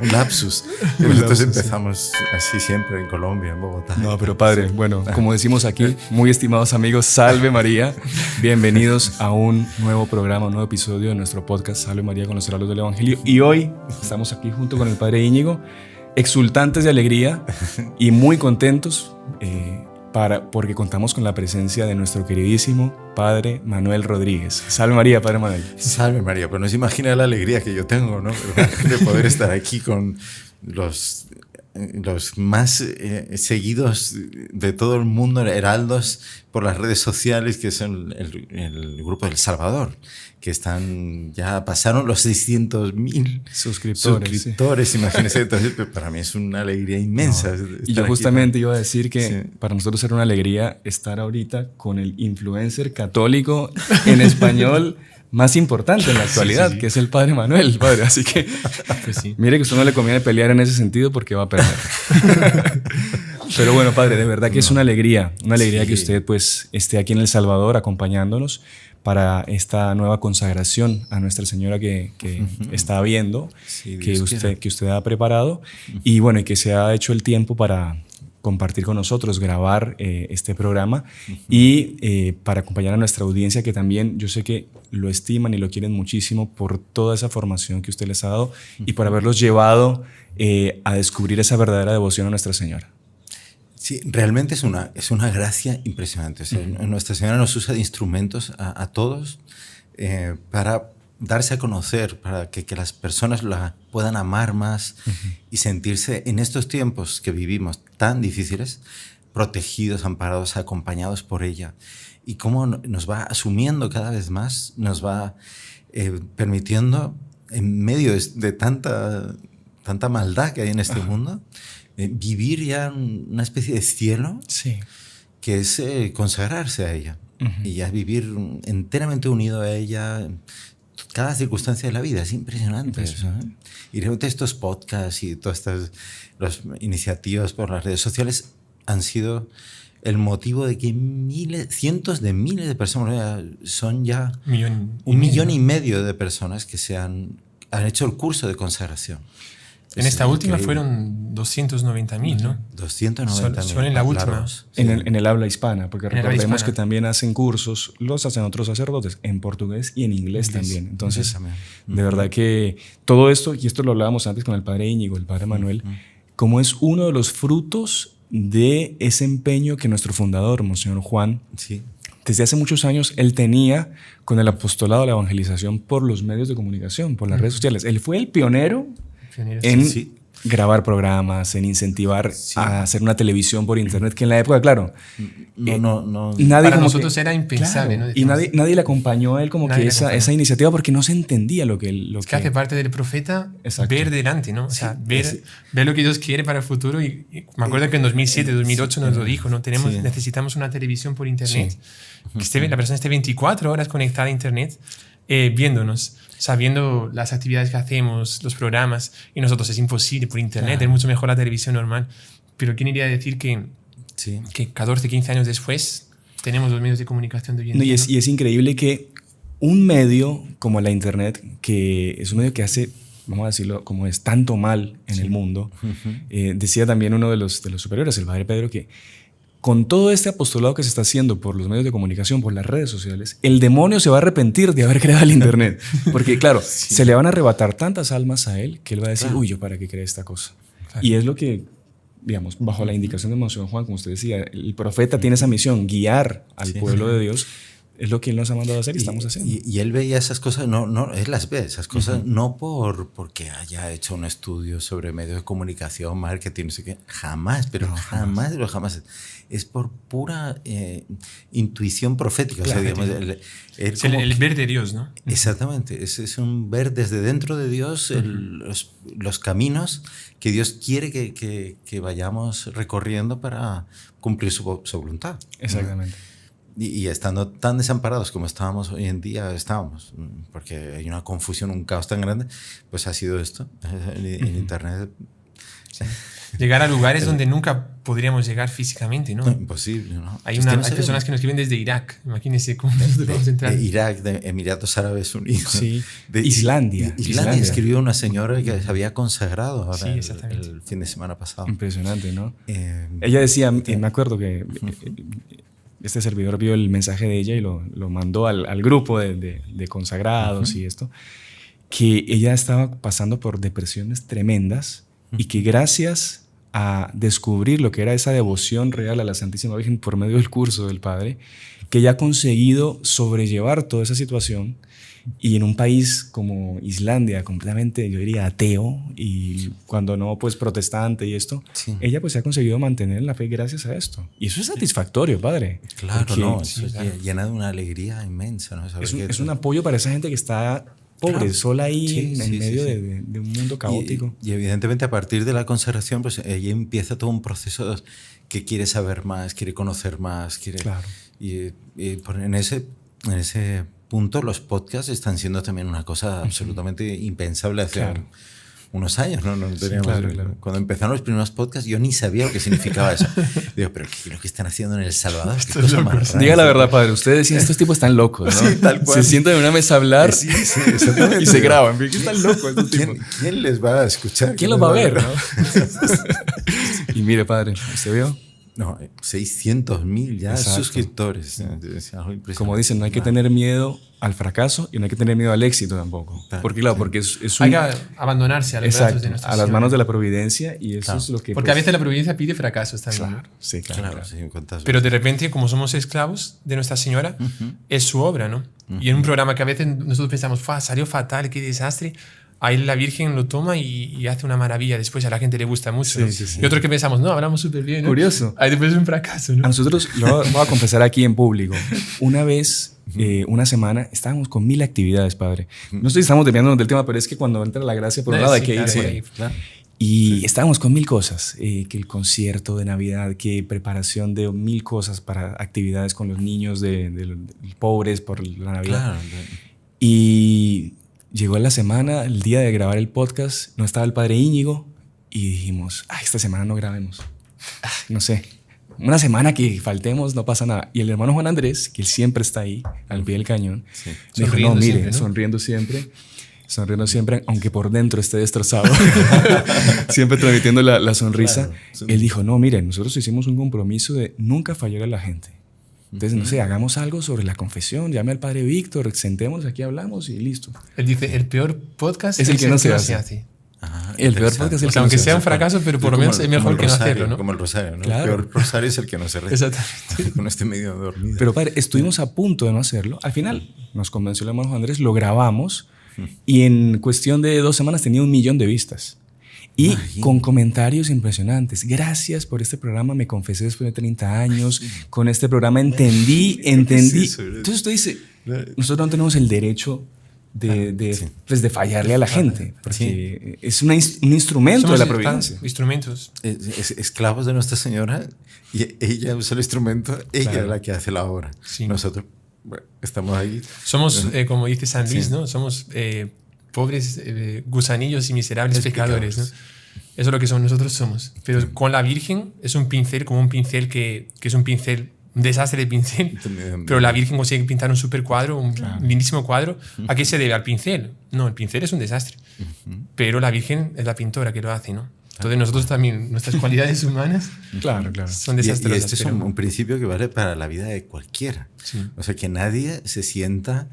Un lapsus. Nosotros empezamos así siempre en Colombia, en Bogotá. No, pero padre, bueno, como decimos aquí, muy estimados amigos, Salve María. Bienvenidos a un nuevo programa, un nuevo episodio de nuestro podcast Salve María con los heraldos del Evangelio. Y hoy estamos aquí junto con el padre Íñigo, exultantes de alegría y muy contentos porque contamos con la presencia de nuestro queridísimo padre Manuel Rodríguez. Salve María, padre Manuel. Salve María, pero no se imagina la alegría que yo tengo, ¿no? De poder estar aquí con los más seguidos de todo el mundo, heraldos por las redes sociales, que son el grupo del Salvador, que pasaron los 600.000 suscriptores, sí. Imagínense. Entonces, para mí es una alegría inmensa. Y yo justamente iba a decir que para nosotros era una alegría estar ahorita con el influencer católico en español más importante en la actualidad, que es el padre Manuel, padre. Así que, pues sí. Mire que a usted no le conviene pelear en ese sentido porque va a perder. Pero bueno, padre, de verdad que es una alegría que usted pues esté aquí en El Salvador acompañándonos para esta nueva consagración a Nuestra Señora que está viendo, que usted ha preparado, y bueno, y que se ha hecho el tiempo para compartir con nosotros, grabar este programa y para acompañar a nuestra audiencia, que también yo sé que lo estiman y lo quieren muchísimo por toda esa formación que usted les ha dado y por haberlos llevado a descubrir esa verdadera devoción a Nuestra Señora. Sí, realmente es una gracia impresionante. O sea, Nuestra Señora nos usa de instrumentos a todos para darse a conocer, para que las personas la puedan amar más y sentirse en estos tiempos que vivimos tan difíciles, protegidos, amparados, acompañados por ella. Y cómo nos va asumiendo cada vez más, nos va permitiendo, en medio de tanta maldad que hay en este mundo, vivir ya una especie de cielo, que es consagrarse a ella y ya vivir enteramente unido a ella cada circunstancia de la vida. Es impresionante eso, ¿eh? Y realmente estos podcasts y todas las iniciativas por las redes sociales han sido el motivo de que cientos de miles de personas, son ya un millón y medio de personas que han hecho el curso de consagración. En esta última fueron 290.000, ¿no? 290.000. Son en la última. En el habla hispana, porque recordemos que también hacen cursos, los hacen otros sacerdotes, en portugués y en inglés también. Entonces, de verdad que todo esto, y esto lo hablábamos antes con el padre Íñigo, el padre Manuel, como es uno de los frutos de ese empeño que nuestro fundador, Monseñor Juan, desde hace muchos años, él tenía con el apostolado de la evangelización por los medios de comunicación, por las redes sociales. Él fue el pionero en grabar programas, en incentivar a hacer una televisión por internet, que en la época, claro, nadie para nosotros era impensable, claro, ¿no? Y nadie le acompañó a él como que esa iniciativa, porque no se entendía lo que hace parte del profeta. Ver delante, ¿no? O sea, ver lo que Dios quiere para el futuro. Y me acuerdo que en 2007, 2008 nos lo dijo, ¿no? Necesitamos una televisión por internet, que la persona esté 24 horas conectada a internet, viéndonos, sabiendo las actividades que hacemos, los programas, y nosotros es imposible por internet, es mucho mejor la televisión normal. Pero ¿quién iría a decir que 14, 15 años después tenemos los medios de comunicación de hoy en día? Y es increíble que un medio como la internet, que es un medio que hace, vamos a decirlo, como es tanto mal en el mundo, decía también uno de los superiores, el padre Pedro, que con todo este apostolado que se está haciendo por los medios de comunicación, por las redes sociales, el demonio se va a arrepentir de haber creado el internet. Porque claro, se le van a arrebatar tantas almas a él que él va a decir, uy, ¿yo para qué creé esta cosa? Y es lo que, digamos, bajo la indicación de Monseñor Juan, como usted decía, el profeta tiene esa misión, guiar al pueblo de Dios. Es lo que él nos ha mandado a hacer y estamos haciendo. Y él veía esas cosas, él las ve, esas cosas, no porque haya hecho un estudio sobre medios de comunicación, marketing, no sé qué, jamás. Jamás. Es por pura intuición profética. Claro, o sea, digamos, el ver de Dios, ¿no? Exactamente, es un ver desde dentro de Dios los caminos que Dios quiere que vayamos recorriendo para cumplir su voluntad. Exactamente. Y estando tan desamparados como estábamos hoy en día, porque hay una confusión, un caos tan grande, pues ha sido esto, en internet. Llegar a lugares donde nunca podríamos llegar físicamente, ¿no? No, imposible, ¿no? Hay personas que nos escriben desde Irak. Imagínense cómo nosotros vamos a entrar. De Irak, de Emiratos Árabes Unidos. Sí. De Islandia. Islandia. Escribió una señora que se había consagrado ahora el fin de semana pasado. Impresionante, ¿no? Ella decía, me acuerdo que este servidor vio el mensaje de ella y lo mandó al grupo de consagrados y esto, que ella estaba pasando por depresiones tremendas y que gracias a descubrir lo que era esa devoción real a la Santísima Virgen por medio del curso del Padre, que ella ha conseguido sobrellevar toda esa situación, y en un país como Islandia, completamente, yo diría, ateo, y cuando no, pues protestante y esto, ella pues se ha conseguido mantener la fe gracias a esto. Y eso es satisfactorio, Padre. Claro, llena de una alegría inmensa, ¿no? Es un apoyo para esa gente que está pobre, sola ahí en medio de un mundo caótico. Y evidentemente a partir de la consagración, pues ella empieza todo un proceso que quiere saber más, quiere conocer más, quiere... Claro. Y en ese punto los podcasts están siendo también una cosa absolutamente impensable hace unos años, ¿no? Claro. Cuando empezaron los primeros podcasts yo ni sabía lo que significaba eso. Digo, pero ¿qué es lo que están haciendo en El Salvador? ¿Qué cosa más rara? Diga la verdad, Padre, ustedes decían, estos tipos están locos, ¿no? Sí, tal cual. Se sientan en una mesa a hablar exactamente. Y se graban. ¿Qué están locos estos tipos? ¿Quién les va a escuchar? ¿Quién los va a ver? ¿No? Y mire, Padre, ¿usted vio? No, 600,000 ya suscriptores. Como dicen, no hay que tener miedo al fracaso y no hay que tener miedo al éxito tampoco. Porque porque es hay que abandonarse a los brazos de nuestra a las manos de la providencia, y eso es lo que... Porque a veces la providencia pide fracasos también. Claro, sí, claro. Pero de repente, como somos esclavos de Nuestra Señora, es su obra, ¿no? Y en un programa que a veces nosotros pensamos, salió fatal, qué desastre... Ahí la Virgen lo toma y hace una maravilla. Después a la gente le gusta mucho. ¿No? Y otros que pensamos, no, hablamos súper bien, ¿no? Curioso. Ahí después es un fracaso, ¿no? A nosotros, lo voy a confesar aquí en público. Una vez, una semana, estábamos con 1000 actividades, Padre. No sé si estamos desviándonos del tema, pero es que cuando entra la gracia por un lado hay que ir. Y estábamos con 1000 cosas. Que el concierto de Navidad, que preparación de 1000 cosas para actividades con los niños de pobres por la Navidad. Claro. Y... llegó la semana, el día de grabar el podcast, no estaba el Padre Íñigo y dijimos, esta semana no grabemos. No sé, una semana que faltemos no pasa nada. Y el hermano Juan Andrés, que él siempre está ahí, al pie del cañón, dijo, no, mire, siempre, ¿no? sonriendo siempre, aunque por dentro esté destrozado, siempre transmitiendo la sonrisa. Claro, él dijo, no, mire, nosotros hicimos un compromiso de nunca fallar a la gente. Entonces, no sé, hagamos algo sobre la confesión, llame al Padre Víctor, sentémonos aquí, hablamos y listo. Él dice, el peor podcast es el que no se hace. Ajá, el peor podcast es el que aunque no se sea un fracaso, pero por lo menos es mejor que no hacerlo, ¿no? Como el rosario, ¿no? Claro. El peor rosario es el que no se reza. Exactamente. Con este medio dormido. Pero Padre, estuvimos a punto de no hacerlo. Al final nos convenció el hermano Juan Andrés, lo grabamos y en cuestión de 2 semanas tenía 1 millón de vistas. Y con comentarios impresionantes. Gracias por este programa, me confesé después de 30 años. Con este programa entendí. Entonces usted dice, nosotros no tenemos el derecho de fallarle a la gente. Porque es un instrumento de la providencia. Instrumentos. Esclavos de Nuestra Señora, y ella usa el instrumento, ella es la que hace la obra. Sí. Nosotros estamos ahí. Somos, como dice San Luis, ¿no? Somos... pobres gusanillos y miserables pecadores, ¿no? Eso es lo que nosotros somos. Pero con la Virgen es un pincel, como un pincel que es un pincel, un desastre de pincel, pero la Virgen consigue pintar un super cuadro, un lindísimo cuadro. ¿A qué se debe? ¿Al pincel? No, el pincel es un desastre. Pero la Virgen es la pintora que lo hace, ¿no? Entonces nosotros también, nuestras cualidades humanas son desastrosas. Y este es un principio que vale para la vida de cualquiera. Sí. O sea, que nadie se sienta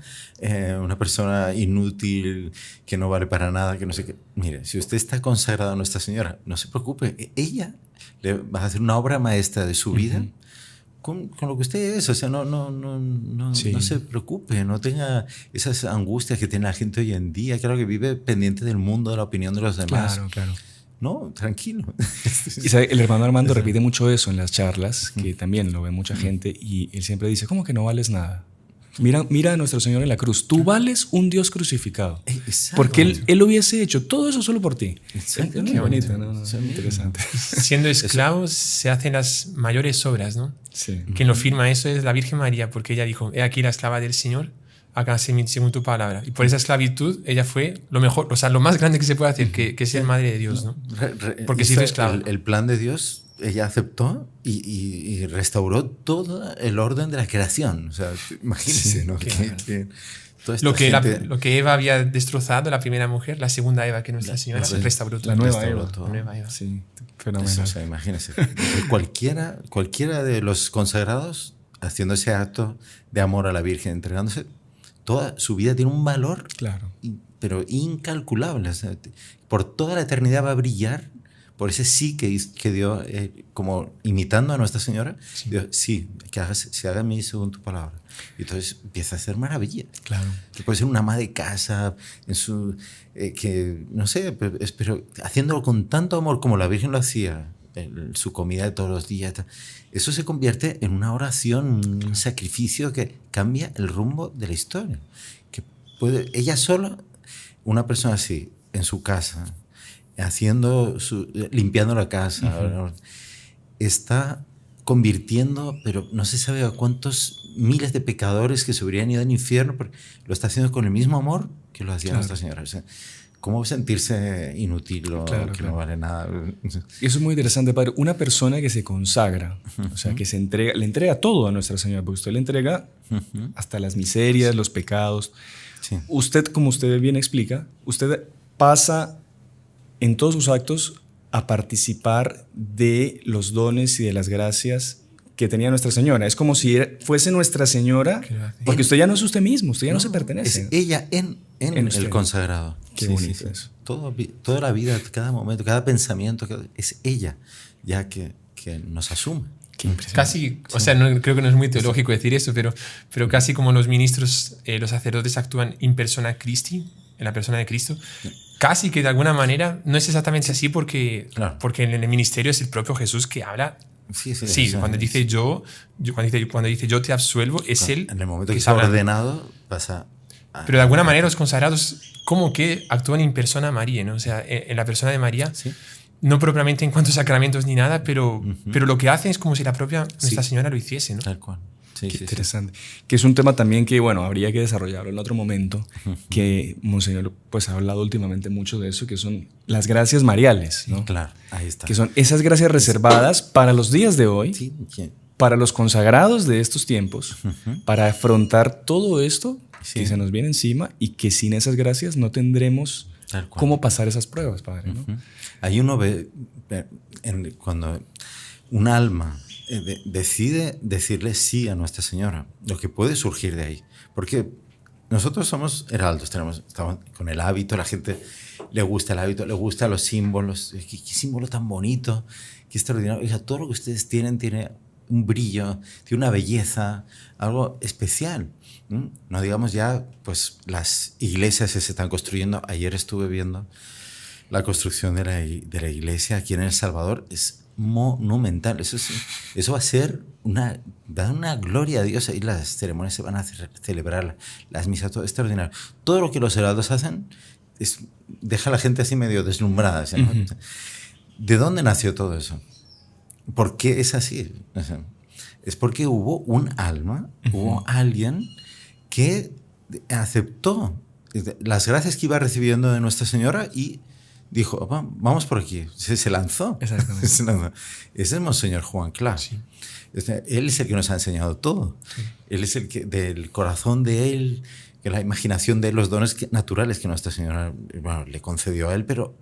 una persona inútil, que no vale para nada, que no sé qué. Mire, si usted está consagrado a Nuestra Señora, no se preocupe. Ella le va a hacer una obra maestra de su vida con lo que usted es. O sea, no se preocupe, no tenga esas angustias que tiene la gente hoy en día. Claro que vive pendiente del mundo, de la opinión de los demás. Claro. No, tranquilo. Y sabe, el hermano Armando repite mucho eso en las charlas, que también lo ve mucha gente, y él siempre dice, ¿cómo que no vales nada? Mira a nuestro Señor en la cruz. Tú vales un Dios crucificado. Exacto. Porque él hubiese hecho todo eso solo por ti. Qué bonito, ¿no? Interesante. Siendo esclavos se hacen las mayores obras, ¿no? Sí. Quien lo firma eso es la Virgen María, porque ella dijo, he aquí la esclava del Señor, hágase según tu palabra. Y por esa esclavitud ella fue lo mejor, o sea, lo más grande que se puede hacer, que sea madre de Dios, ¿no? Porque se hizo esclava. El plan de Dios ella aceptó y restauró todo el orden de la creación. O sea, imagínense, sí, ¿no? Lo que Eva había destrozado, la primera mujer, la segunda Eva, que Nuestra Señora restauró todo. La nueva Eva. La nueva Eva. Sí, fenomenal. Eso, o sea, imagínense. Cualquiera de los consagrados haciendo ese acto de amor a la Virgen, entregándose, toda su vida tiene un valor, claro, pero incalculable. O sea, por toda la eternidad va a brillar por ese sí que dio, como imitando a Nuestra Señora, sí, Dios, sí, se haga en mí según tu palabra. Y entonces empieza a hacer maravillas. Claro. Que puede ser una ama de casa, que no sé, pero haciéndolo con tanto amor como la Virgen lo hacía, su comida de todos los días. Eso se convierte en una oración, un sacrificio que cambia el rumbo de la historia. Que puede, ella sola, una persona así, en su casa, limpiando la casa, está convirtiendo, pero no se sabe a cuántos miles de pecadores que se habrían ido al infierno, pero lo está haciendo con el mismo amor que lo hacía Nuestra Señora. O sea, ¿cómo sentirse inútil o que no vale nada? Y eso es muy interesante, padre. Una persona que se consagra, o sea, que le entrega todo a Nuestra Señora, porque usted le entrega hasta las miserias, los pecados. Sí. Usted, como usted bien explica, usted pasa en todos sus actos a participar de los dones y de las gracias que tenía Nuestra Señora. Es como si fuese Nuestra Señora, porque usted ya no es usted mismo, usted ya no se pertenece. Es ella en el consagrado. Qué bonito eso. Toda la vida, cada momento, cada pensamiento, es ella ya que nos asume. Casi, o sea, creo que no es muy teológico decir eso, pero casi como los ministros, los sacerdotes actúan in persona Christi, en la persona de Cristo. Casi que de alguna manera no es exactamente así porque en el ministerio es el propio Jesús que habla. Sí, cuando dice cuando dice yo te absuelvo, es él. En el momento que está ordenado, pasa. Pero de alguna manera los consagrados como que actúan in persona María, ¿no? O sea, en la persona de María, no propiamente en cuanto a sacramentos ni nada, pero lo que hacen es como si la propia Nuestra Señora lo hiciese, ¿no? Tal cual. Qué interesante. Que es un tema también que, bueno, habría que desarrollarlo en otro momento, que Monseñor pues ha hablado últimamente mucho de eso, que son las gracias mariales, ¿no? Claro, ahí está. Que son esas gracias reservadas para los días de hoy, para los consagrados de estos tiempos, para afrontar todo esto que se nos viene encima y que sin esas gracias no tendremos cómo pasar esas pruebas, padre, ¿no? Ahí uno ve, cuando un alma decide decirle sí a Nuestra Señora, lo que puede surgir de ahí. Porque nosotros somos heraldos, estamos con el hábito, la gente le gusta el hábito, le gustan los símbolos. ¿Qué símbolo tan bonito? Qué extraordinario. Oiga, todo lo que ustedes tienen tiene un brillo, tiene una belleza, algo especial. No digamos ya, pues las iglesias que se están construyendo. Ayer estuve viendo la construcción de la iglesia aquí en El Salvador. Es monumental. Eso va a ser dar una gloria a Dios. Ahí las ceremonias se van a celebrar, las misas, todo extraordinario. Todo lo que los heraldos hacen deja a la gente así medio deslumbrada, ¿sí? ¿De dónde nació todo eso? ¿Por qué es así? Es porque hubo un alma, hubo alguien que aceptó las gracias que iba recibiendo de Nuestra Señora y dijo, vamos por aquí. Se lanzó. Exactamente. Ese es el Monseñor Juan Clara. Sí. Él es el que nos ha enseñado todo. Sí. Él es el que, del corazón de él, que la imaginación de él, los dones naturales que Nuestra Señora le concedió a él, pero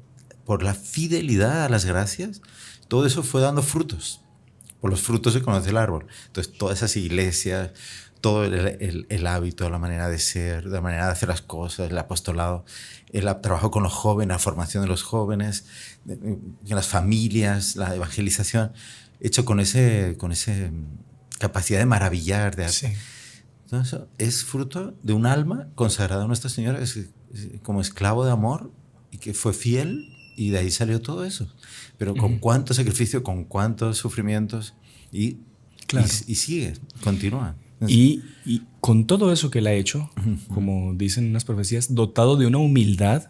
por la fidelidad a las gracias, todo eso fue dando frutos. Por los frutos se conoce el árbol. Entonces, todas esas iglesias, todo el hábito, la manera de ser, la manera de hacer las cosas, el apostolado, el trabajo con los jóvenes, la formación de los jóvenes, las familias, la evangelización, hecho con esa capacidad de maravillar. Todo eso es fruto de un alma consagrada a Nuestra Señora, como esclavo de amor y que fue fiel, y de ahí salió todo eso. Pero con cuánto sacrificio, con cuántos sufrimientos, y sigue, continúa. Y con todo eso que él ha hecho, como dicen unas profecías, dotado de una humildad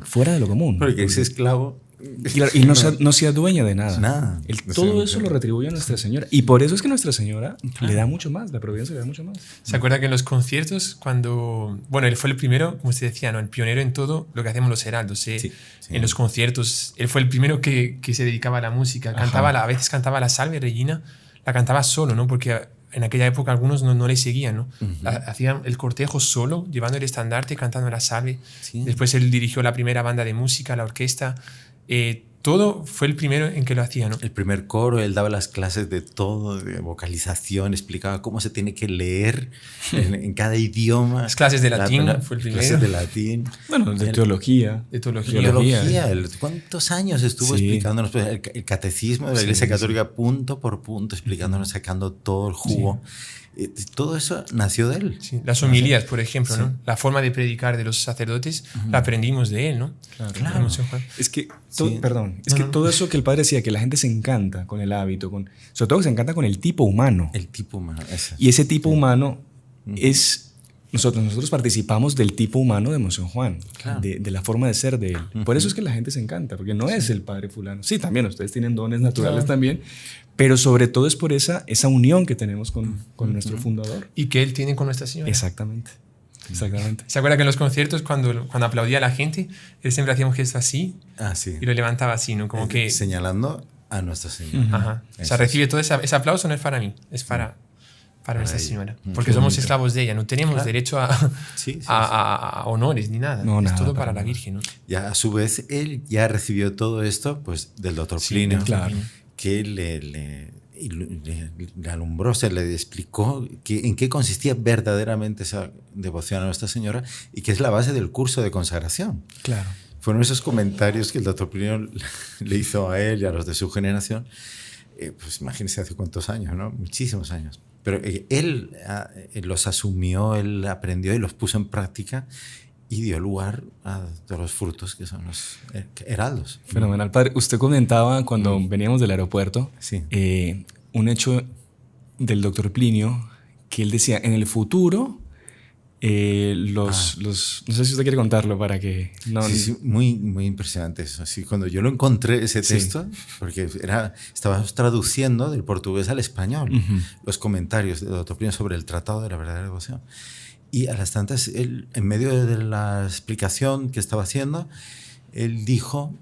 fuera de lo común. Porque ese esclavo Y no se adueña de nada. Nada. Todo eso lo retribuye a Nuestra Señora. Y por eso es que Nuestra Señora le da mucho más, la providencia le da mucho más. ¿Se acuerda que en los conciertos, cuando... Bueno, él fue el primero, como usted decía, ¿no? El pionero en todo lo que hacemos los heraldos. Sí. En los conciertos, él fue el primero que se dedicaba a la música. A veces cantaba la Salve Regina, la cantaba solo, ¿no? Porque en aquella época algunos no le seguían, ¿no? Hacían el cortejo solo, llevando el estandarte, cantando la Salve. Sí. Después él dirigió la primera banda de música, la orquesta. Todo fue el primero en que lo hacía, ¿no? El primer coro, él daba las clases de todo, de vocalización, explicaba cómo se tiene que leer en cada idioma. Las clases de latín fue el primero. Clases de latín. Bueno, de teología. De teología. ¿Cuántos años estuvo explicándonos el catecismo de la Iglesia Católica punto por punto, explicándonos, sacando todo el jugo? Todo eso nació de él. Sí. Las homilías, por ejemplo, ¿no? La forma de predicar de los sacerdotes la aprendimos de él, ¿no? Claro. Es que, todo eso que el padre decía, que la gente se encanta con el hábito, sobre todo se encanta con el tipo humano. El tipo humano. Y ese tipo humano es... Nosotros participamos del tipo humano de Monseñor Juan, de la forma de ser de él. Por eso es que la gente se encanta, porque no es el padre fulano. Sí, también ustedes tienen dones naturales también, pero sobre todo es por esa unión que tenemos con nuestro fundador. Y que él tiene con Nuestra Señora. Exactamente. ¿Se acuerda que en los conciertos, cuando aplaudía a la gente, él siempre hacía un gesto así y lo levantaba así, ¿no? Como que... Señalando a Nuestra Señora. Ajá. O sea, recibe todo ese aplauso, no es para mí, es para Nuestra Señora. Porque somos esclavos de ella, no tenemos derecho a honores ni nada. No, es todo para la Virgen, ¿no? Ya, a su vez, él ya recibió todo esto pues, del doctor Plinio, que le alumbró, se le explicó en qué consistía verdaderamente esa devoción a Nuestra Señora y que es la base del curso de consagración. Claro. Fueron esos comentarios que el doctor Plinio le hizo a él y a los de su generación. Pues imagínense hace cuántos años, ¿no? Muchísimos años. Pero él los asumió, él aprendió y los puso en práctica y dio lugar a todos los frutos que son los heraldos. Fenomenal, padre. Usted comentaba cuando veníamos del aeropuerto un hecho del doctor Plinio que él decía, en el futuro, no sé si usted quiere contarlo para que... Sí, muy, muy impresionante eso. Sí, cuando yo lo encontré, ese texto, porque estábamos traduciendo del portugués al español los comentarios del doctor Plinio sobre el Tratado de la Verdadera Devoción. Y a las tantas, él, en medio de la explicación que estaba haciendo, él dijo,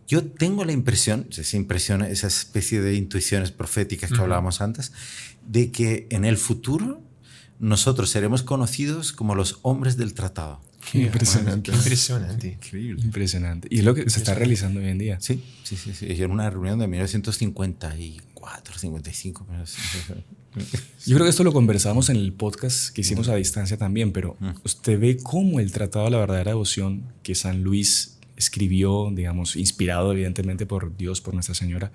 yo tengo la impresión, esa especie de intuiciones proféticas que hablábamos antes, de que en el futuro nosotros seremos conocidos como los hombres del tratado. Qué impresionante. Qué impresionante. Increíble. Impresionante. Y es lo que se está realizando hoy en día. Sí. En una reunión de 1954, 55. Yo creo que esto lo conversamos en el podcast que hicimos a distancia también, pero usted ve cómo el Tratado de la Verdadera Devoción que San Luis escribió, digamos, inspirado evidentemente por Dios, por Nuestra Señora,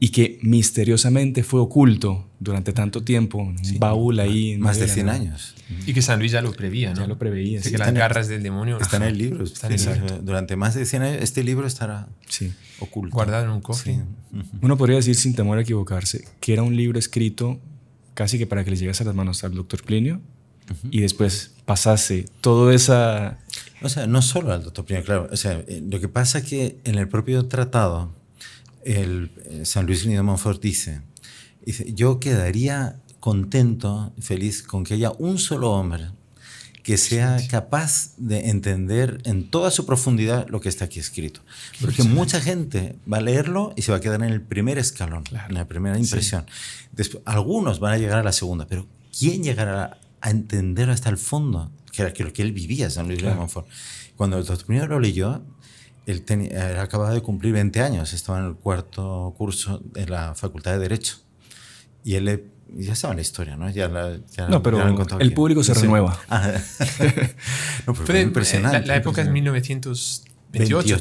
y que misteriosamente fue oculto durante tanto tiempo, un baúl ahí. Más de 100 años. Y que San Luis ya lo preveía, ¿no? Ya lo preveía. Que las garras del demonio... Está en el libro. Durante más de 100 años este libro estará oculto. Guardado en un cofre. Uno podría decir, sin temor a equivocarse, que era un libro escrito casi que para que le llegase a las manos al doctor Plinio y después pasase todo esa... O sea, no solo al doctor Plinio, claro. O sea, lo que pasa es que en el propio tratado, San Luis de Montfort dice, yo quedaría contento, feliz, con que haya un solo hombre que sea capaz de entender en toda su profundidad lo que está aquí escrito. Porque mucha gente va a leerlo y se va a quedar en el primer escalón, en la primera impresión. Después, algunos van a llegar a la segunda, pero ¿quién llegará a entender hasta el fondo? Que era lo que él vivía, San Luis de Montfort. Cuando el doctor Plinio lo leyó, él acababa de cumplir 20 años, estaba en el cuarto curso de la Facultad de Derecho. Y él ya estaba en la historia, ¿no? Pero el público se renueva. No, pero es impresionante. La época es 1928.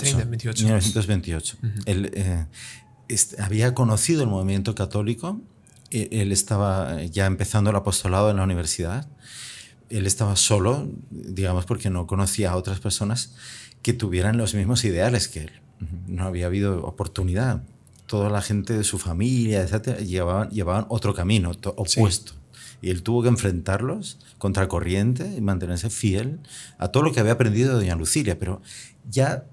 1928. Él había conocido el movimiento católico. Él estaba ya empezando el apostolado en la universidad. Él estaba solo, digamos, porque no conocía a otras personas que tuvieran los mismos ideales que él. No había habido oportunidad. Toda la gente de su familia, etcétera, llevaban otro camino opuesto. Y él tuvo que enfrentarlos contra corriente y mantenerse fiel a todo lo que había aprendido de doña Lucilia. Pero ya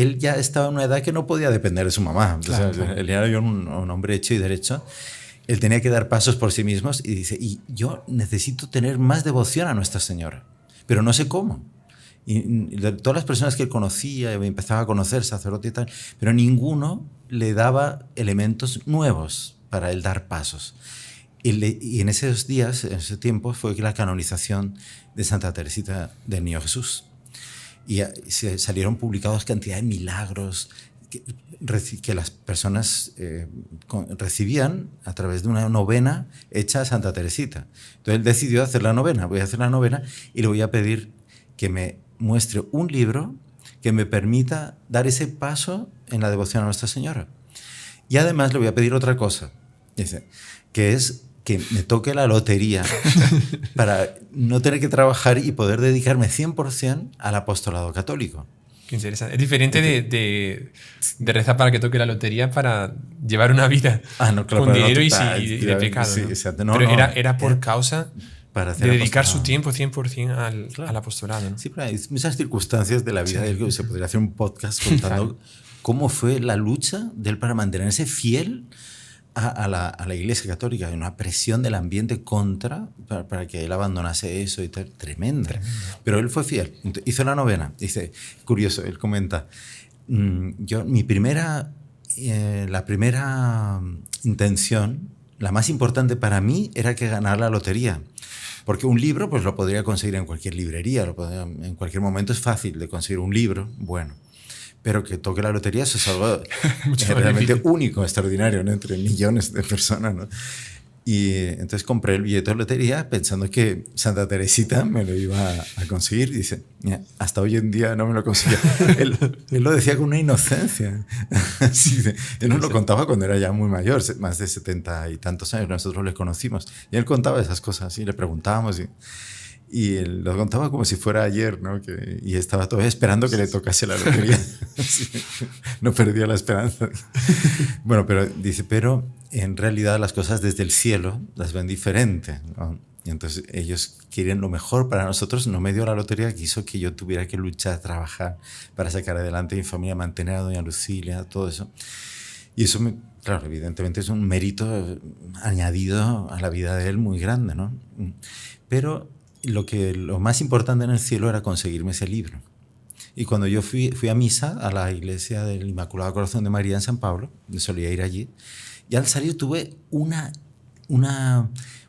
él ya estaba en una edad que no podía depender de su mamá. Claro, o sea, él era un hombre hecho y derecho. Él tenía que dar pasos por sí mismo y dice, y yo necesito tener más devoción a Nuestra Señora, pero no sé cómo. Y de todas las personas que él conocía, empezaba a conocer sacerdote y tal, pero ninguno le daba elementos nuevos para él dar pasos. Y en esos días, en ese tiempo, fue la canonización de Santa Teresita del Niño Jesús. Y se salieron publicados cantidad de milagros que las personas recibían a través de una novena hecha a Santa Teresita. Entonces él decidió hacer la novena. Voy a hacer la novena y le voy a pedir que me muestre un libro que me permita dar ese paso en la devoción a Nuestra Señora. Y además le voy a pedir otra cosa, dice, que es que me toque la lotería para no tener que trabajar y poder dedicarme 100% al apostolado católico. Qué interesante. Es diferente de rezar para que toque la lotería para llevar una vida con dinero y de pecado. Sí, ¿no? Pero era por causa de dedicar su tiempo 100% al apostolado, ¿no? Sí, pero hay muchas circunstancias de la vida de él que se podría hacer un podcast contando cómo fue la lucha de él para mantenerse fiel a la Iglesia Católica, una presión del ambiente para que él abandonase eso y tal, tremenda. Pero él fue fiel, hizo la novena. Dice, curioso, él comenta, la primera intención, la más importante para mí, era que ganar la lotería. Porque un libro pues lo podría conseguir en cualquier librería, en cualquier momento es fácil de conseguir un libro, bueno. Pero que toque la lotería, eso es algo realmente único, extraordinario, ¿no? Entre millones de personas, ¿no? Y entonces compré el billete de lotería pensando que Santa Teresita me lo iba a conseguir. Y dice, hasta hoy en día no me lo consiguió. Él lo decía con una inocencia. Sí, él nos lo contaba cuando era ya muy mayor, más de 70 y tantos años, nosotros le conocimos. Y él contaba esas cosas y le preguntábamos y él lo contaba como si fuera ayer, ¿no? Y estaba todavía esperando que le tocase la lotería. Sí, no perdía la esperanza. Bueno, pero dice, pero en realidad las cosas desde el cielo las ven diferente, ¿no? Y entonces ellos quieren lo mejor para nosotros. No me dio la lotería, quiso que yo tuviera que luchar, trabajar para sacar adelante a mi familia, mantener a doña Lucilia, todo eso. Y eso, claro, evidentemente es un mérito añadido a la vida de él muy grande, ¿no? Pero lo más importante en el cielo era conseguirme ese libro. Y cuando yo fui a misa a la iglesia del Inmaculado Corazón de María en San Pablo, solía ir allí, y al salir tuve una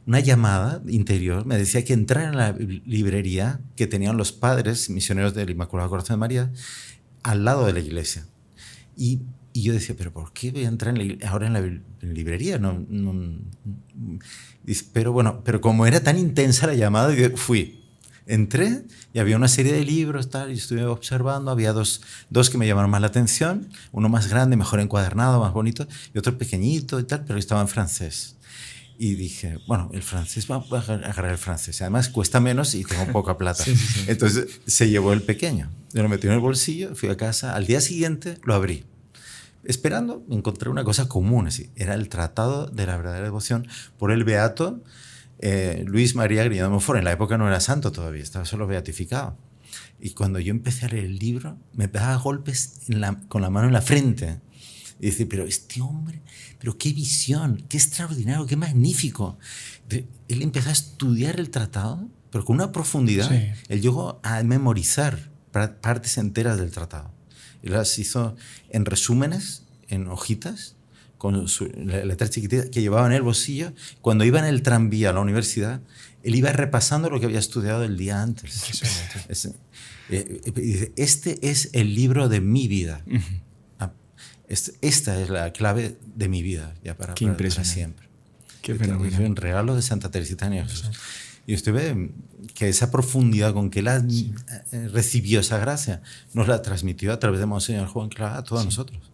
llamada interior. Me decía que entrara en la librería que tenían los padres misioneros del Inmaculado Corazón de María al lado de la iglesia. Y yo decía, ¿pero por qué voy a entrar ahora en la librería? Pero bueno, pero como era tan intensa la llamada, yo fui. Entré y había una serie de libros, tal, y estuve observando. Había dos que me llamaron más la atención. Uno más grande, mejor encuadernado, más bonito, y otro pequeñito y tal, pero estaba en francés. Y dije, bueno, el francés, voy a agarrar el francés. Además, cuesta menos y tengo poca plata. Sí. Entonces, se llevó el pequeño. Yo lo metí en el bolsillo, fui a casa. Al día siguiente lo abrí. Esperando, encontré una cosa común. Así. Era el Tratado de la Verdadera Devoción por el beato Luis María Griñón de Montfort. En la época no era santo todavía, estaba solo beatificado. Y cuando yo empecé a leer el libro, me daba golpes con la mano en la frente. Y dice, pero este hombre, pero qué visión, qué extraordinario, qué magnífico. Él empezó a estudiar el tratado, pero con una profundidad. Sí. Él llegó a memorizar partes enteras del tratado. Él las hizo en resúmenes, en hojitas, con su letra chiquitita que llevaba en el bolsillo. Cuando iba en el tranvía a la universidad, él iba repasando lo que había estudiado el día antes. Este es el libro de mi vida. Esta es la clave de mi vida, ya para siempre. Qué fenomenal. Un regalo de Santa Teresita de Jesús. Y usted ve que esa profundidad con que él recibió esa gracia nos la transmitió a través de Monseñor Juan Clara a todos nosotros.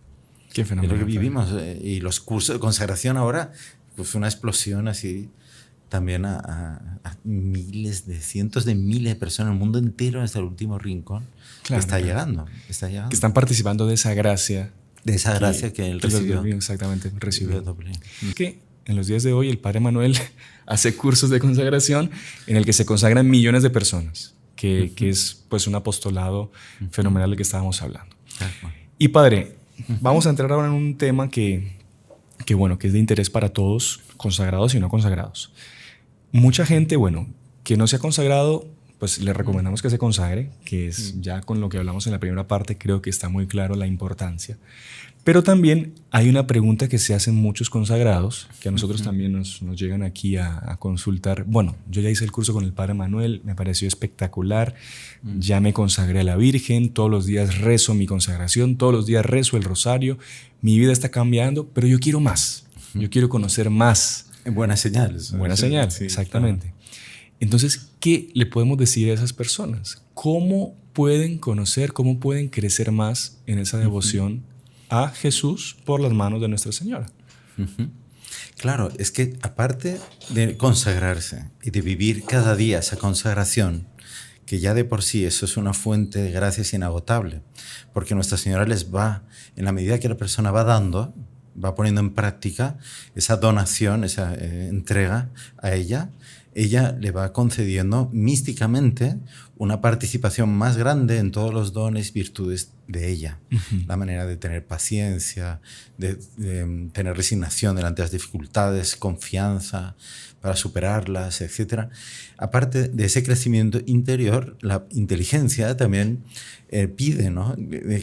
Qué fenomenal. Es lo que vivimos. Y los cursos de consagración ahora, pues una explosión así también a miles de cientos de miles de personas en el mundo entero, hasta el último rincón, que está llegando. Que están participando de esa gracia. De esa gracia que él recibió. Exactamente, recibió. Que en los días de hoy el Padre Manuel hace cursos de consagración en el que se consagran millones de personas, que es pues un apostolado fenomenal del que estábamos hablando. Y padre, vamos a entrar ahora en un tema que es de interés para todos, consagrados y no consagrados. Mucha gente, que no se ha consagrado, pues le recomendamos que se consagre, que es ya con lo que hablamos en la primera parte, creo que está muy claro la importancia. Pero también hay una pregunta que se hacen muchos consagrados, que a nosotros también nos llegan aquí a consultar. Bueno, yo ya hice el curso con el Padre Manuel, me pareció espectacular, ya me consagré a la Virgen, todos los días rezo mi consagración, todos los días rezo el rosario, mi vida está cambiando, pero yo quiero más, yo quiero conocer más. Buenas señales. Buena señal, sí, exactamente. Claro. Entonces, ¿qué le podemos decir a esas personas? ¿Cómo pueden conocer, cómo pueden crecer más en esa devoción a Jesús por las manos de Nuestra Señora? Claro, es que aparte de consagrarse y de vivir cada día esa consagración, que ya de por sí eso es una fuente de gracias inagotable, porque Nuestra Señora les va, en la medida que la persona va dando, va poniendo en práctica esa donación, esa entrega a ella le va concediendo místicamente una participación más grande en todos los dones y virtudes de ella. La manera de tener paciencia, de tener resignación delante de las dificultades, confianza para superarlas, etc. Aparte de ese crecimiento interior, la inteligencia también pide, ¿no?,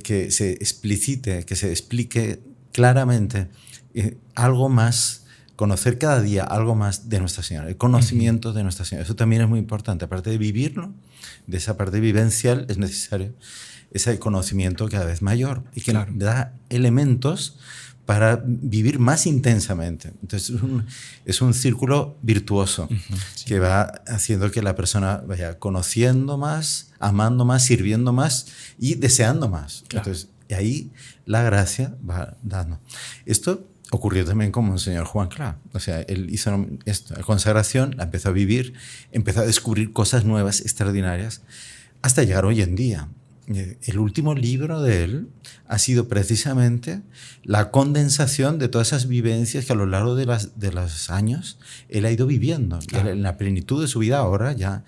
que se explicite, que se explique claramente algo más, conocer cada día algo más de Nuestra Señora, el conocimiento de Nuestra Señora. Eso también es muy importante. Aparte de vivirlo, de esa parte vivencial, es necesario ese conocimiento cada vez mayor y que da elementos para vivir más intensamente. Entonces es un círculo virtuoso que va haciendo que la persona vaya conociendo más, amando más, sirviendo más y deseando más. Entonces, y ahí la gracia va dando. Esto ocurrió también con Monseñor Juan Cla. O sea, él hizo esto, la consagración, la empezó a vivir, empezó a descubrir cosas nuevas, extraordinarias, hasta llegar hoy en día. El último libro de él ha sido precisamente la condensación de todas esas vivencias que a lo largo de los años él ha ido viviendo. Él, en la plenitud de su vida ahora ya,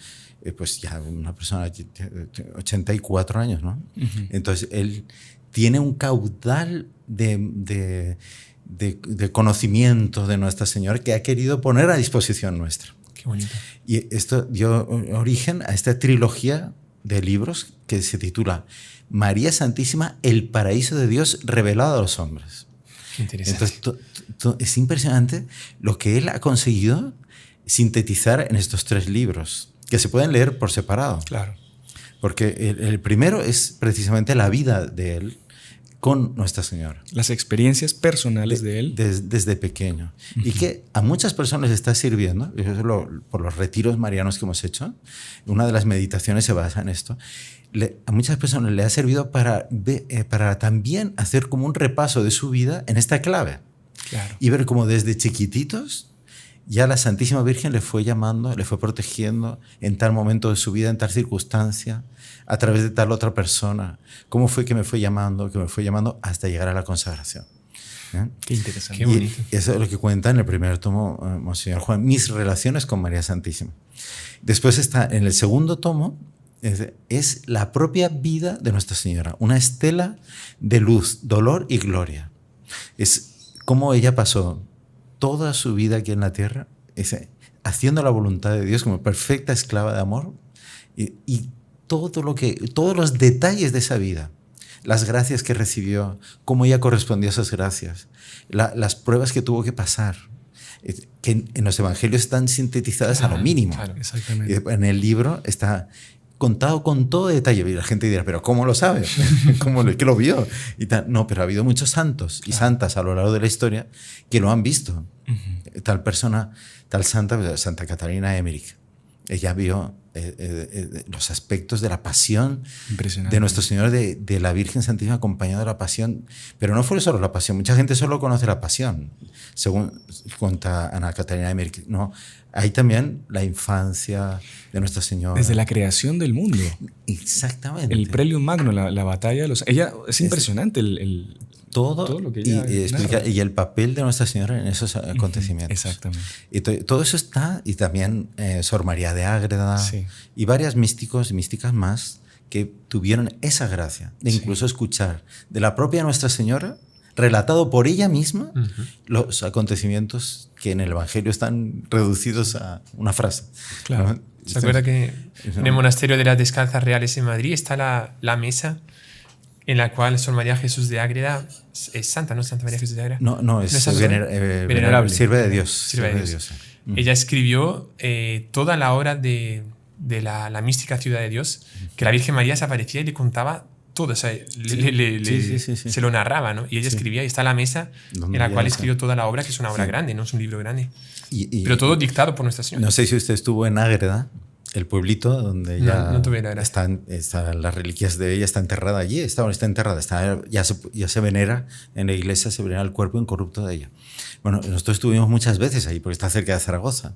pues ya una persona de 84 años, ¿no? Entonces él tiene un caudal de conocimiento de Nuestra Señora que ha querido poner a disposición nuestra. Qué bonito. Y esto dio origen a esta trilogía de libros que se titula María Santísima, el paraíso de Dios revelado a los hombres. Qué interesante. Entonces, es impresionante lo que él ha conseguido sintetizar en estos 3 libros, que se pueden leer por separado. Claro. Porque el primero es precisamente la vida de él con Nuestra Señora. Las experiencias personales de él. Desde pequeño. Y que a muchas personas les está sirviendo, por los retiros marianos que hemos hecho, una de las meditaciones se basa en esto, a muchas personas le ha servido para también hacer como un repaso de su vida en esta clave. Claro. Y ver cómo desde chiquititos ya la Santísima Virgen le fue llamando, le fue protegiendo en tal momento de su vida, en tal circunstancia, a través de tal otra persona. ¿Cómo fue que me fue llamando hasta llegar a la consagración? Qué interesante. Qué bonito. Y eso es lo que cuenta en el primer tomo Monseñor Juan, mis relaciones con María Santísima. Después está en el segundo tomo, es la propia vida de Nuestra Señora, una estela de luz, dolor y gloria. Es cómo ella pasó toda su vida aquí en la tierra, haciendo la voluntad de Dios como perfecta esclava de amor, y todos los detalles de esa vida, las gracias que recibió, cómo ella correspondió a esas gracias, las pruebas que tuvo que pasar, que en los evangelios están sintetizadas a lo mínimo. Claro, exactamente. En el libro está contado con todo detalle. Y la gente dirá, ¿pero cómo lo sabe? ¿Qué lo vio? Y tal. No, pero ha habido muchos santos y santas a lo largo de la historia que lo han visto. Tal persona, tal santa, Santa Catalina de Emmerich, ella vio los aspectos de la pasión de Nuestro Señor, de la Virgen Santísima acompañada de la pasión. Pero no fue solo la pasión. Mucha gente solo conoce la pasión, según cuenta Ana Catalina de Emmerich. No, hay también la infancia de Nuestra Señora. Desde la creación del mundo. Exactamente. El Prelium Magno, la batalla de los... Ella, es impresionante todo lo que ella explica, y el papel de Nuestra Señora en esos acontecimientos. Exactamente. Y todo eso está, y también Sor María de Ágreda, y varias místicos y místicas más que tuvieron esa gracia de incluso escuchar de la propia Nuestra Señora, relatado por ella misma, los acontecimientos que en el Evangelio están reducidos a una frase. Claro. ¿No? ¿Se acuerda que en el monasterio de las Descalzas Reales en Madrid está la mesa en la cual Sor María Jesús de Ágreda es santa, ¿no? Santa María Jesús de Ágreda. No, es venerable. Sirve de Dios. Sirve de Dios. Ella escribió toda la obra de la mística Ciudad de Dios, que la Virgen María se aparecía y le contaba todo, o sea, se lo narraba, ¿no? Y ella escribía, y está la mesa en la cual escribió toda la obra, que es una obra grande, no es un libro grande. Pero todo dictado por Nuestra Señora. No sé si usted estuvo en Ágreda, el pueblito donde están las reliquias de ella, está enterrada allí, está enterrada, ya se venera en la iglesia, se venera el cuerpo incorrupto de ella. Bueno, nosotros estuvimos muchas veces ahí porque está cerca de Zaragoza.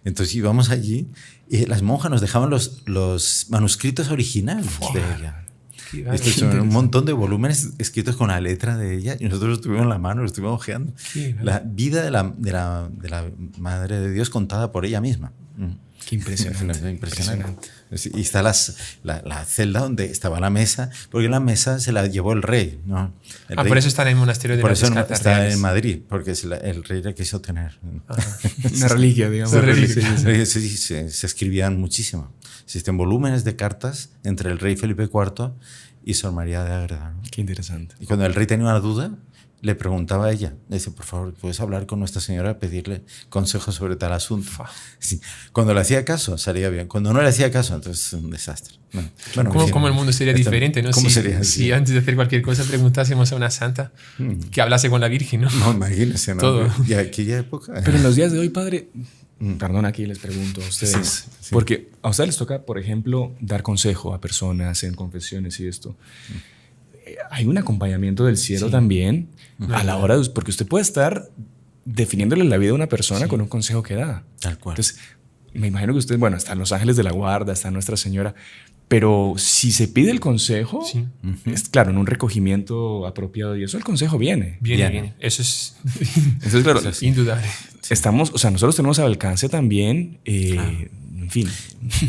Entonces íbamos allí y las monjas nos dejaban los manuscritos originales de ella. Estos son un montón de volúmenes escritos con la letra de ella y nosotros los tuvimos en la mano, los estuvimos ojeando. La vida de la Madre de Dios contada por ella misma. Qué impresionante. Y está la celda donde estaba la mesa, porque la mesa se la llevó el rey, ¿no? El rey, por eso está en el monasterio de las Descalzas está Reales. en Madrid, porque el rey la quiso tener. Una reliquia, digamos. Sí, se escribían muchísimo. Existen volúmenes de cartas entre el rey Felipe IV y Sor María de Ágreda, ¿no? Qué interesante. Y cuando el rey tenía una duda, le preguntaba a ella, le dice, por favor, ¿puedes hablar con Nuestra Señora, pedirle consejos sobre tal asunto? Sí. Cuando le hacía caso, salía bien. Cuando no le hacía caso, entonces es un desastre. Bueno, ¿Cómo el mundo sería diferente, ¿no? Si antes de hacer cualquier cosa preguntásemos a una santa que hablase con la Virgen, ¿no? No, imagínese, ¿no? Todo. Y aquella época... Pero en los días de hoy, padre, perdón, aquí les pregunto a ustedes, porque a ustedes les toca, por ejemplo, dar consejo a personas en confesiones y esto. Hay un acompañamiento del cielo también a la hora de... Porque usted puede estar definiéndole la vida a una persona con un consejo que da. Tal cual. Entonces, me imagino que usted, bueno, están los ángeles de la guarda, está Nuestra Señora, pero si se pide el consejo, es claro, en un recogimiento apropiado y eso, el consejo viene. Viene. Eso es... Entonces, claro, eso es indudable. Estamos, o sea, nosotros tenemos al alcance también... En fin.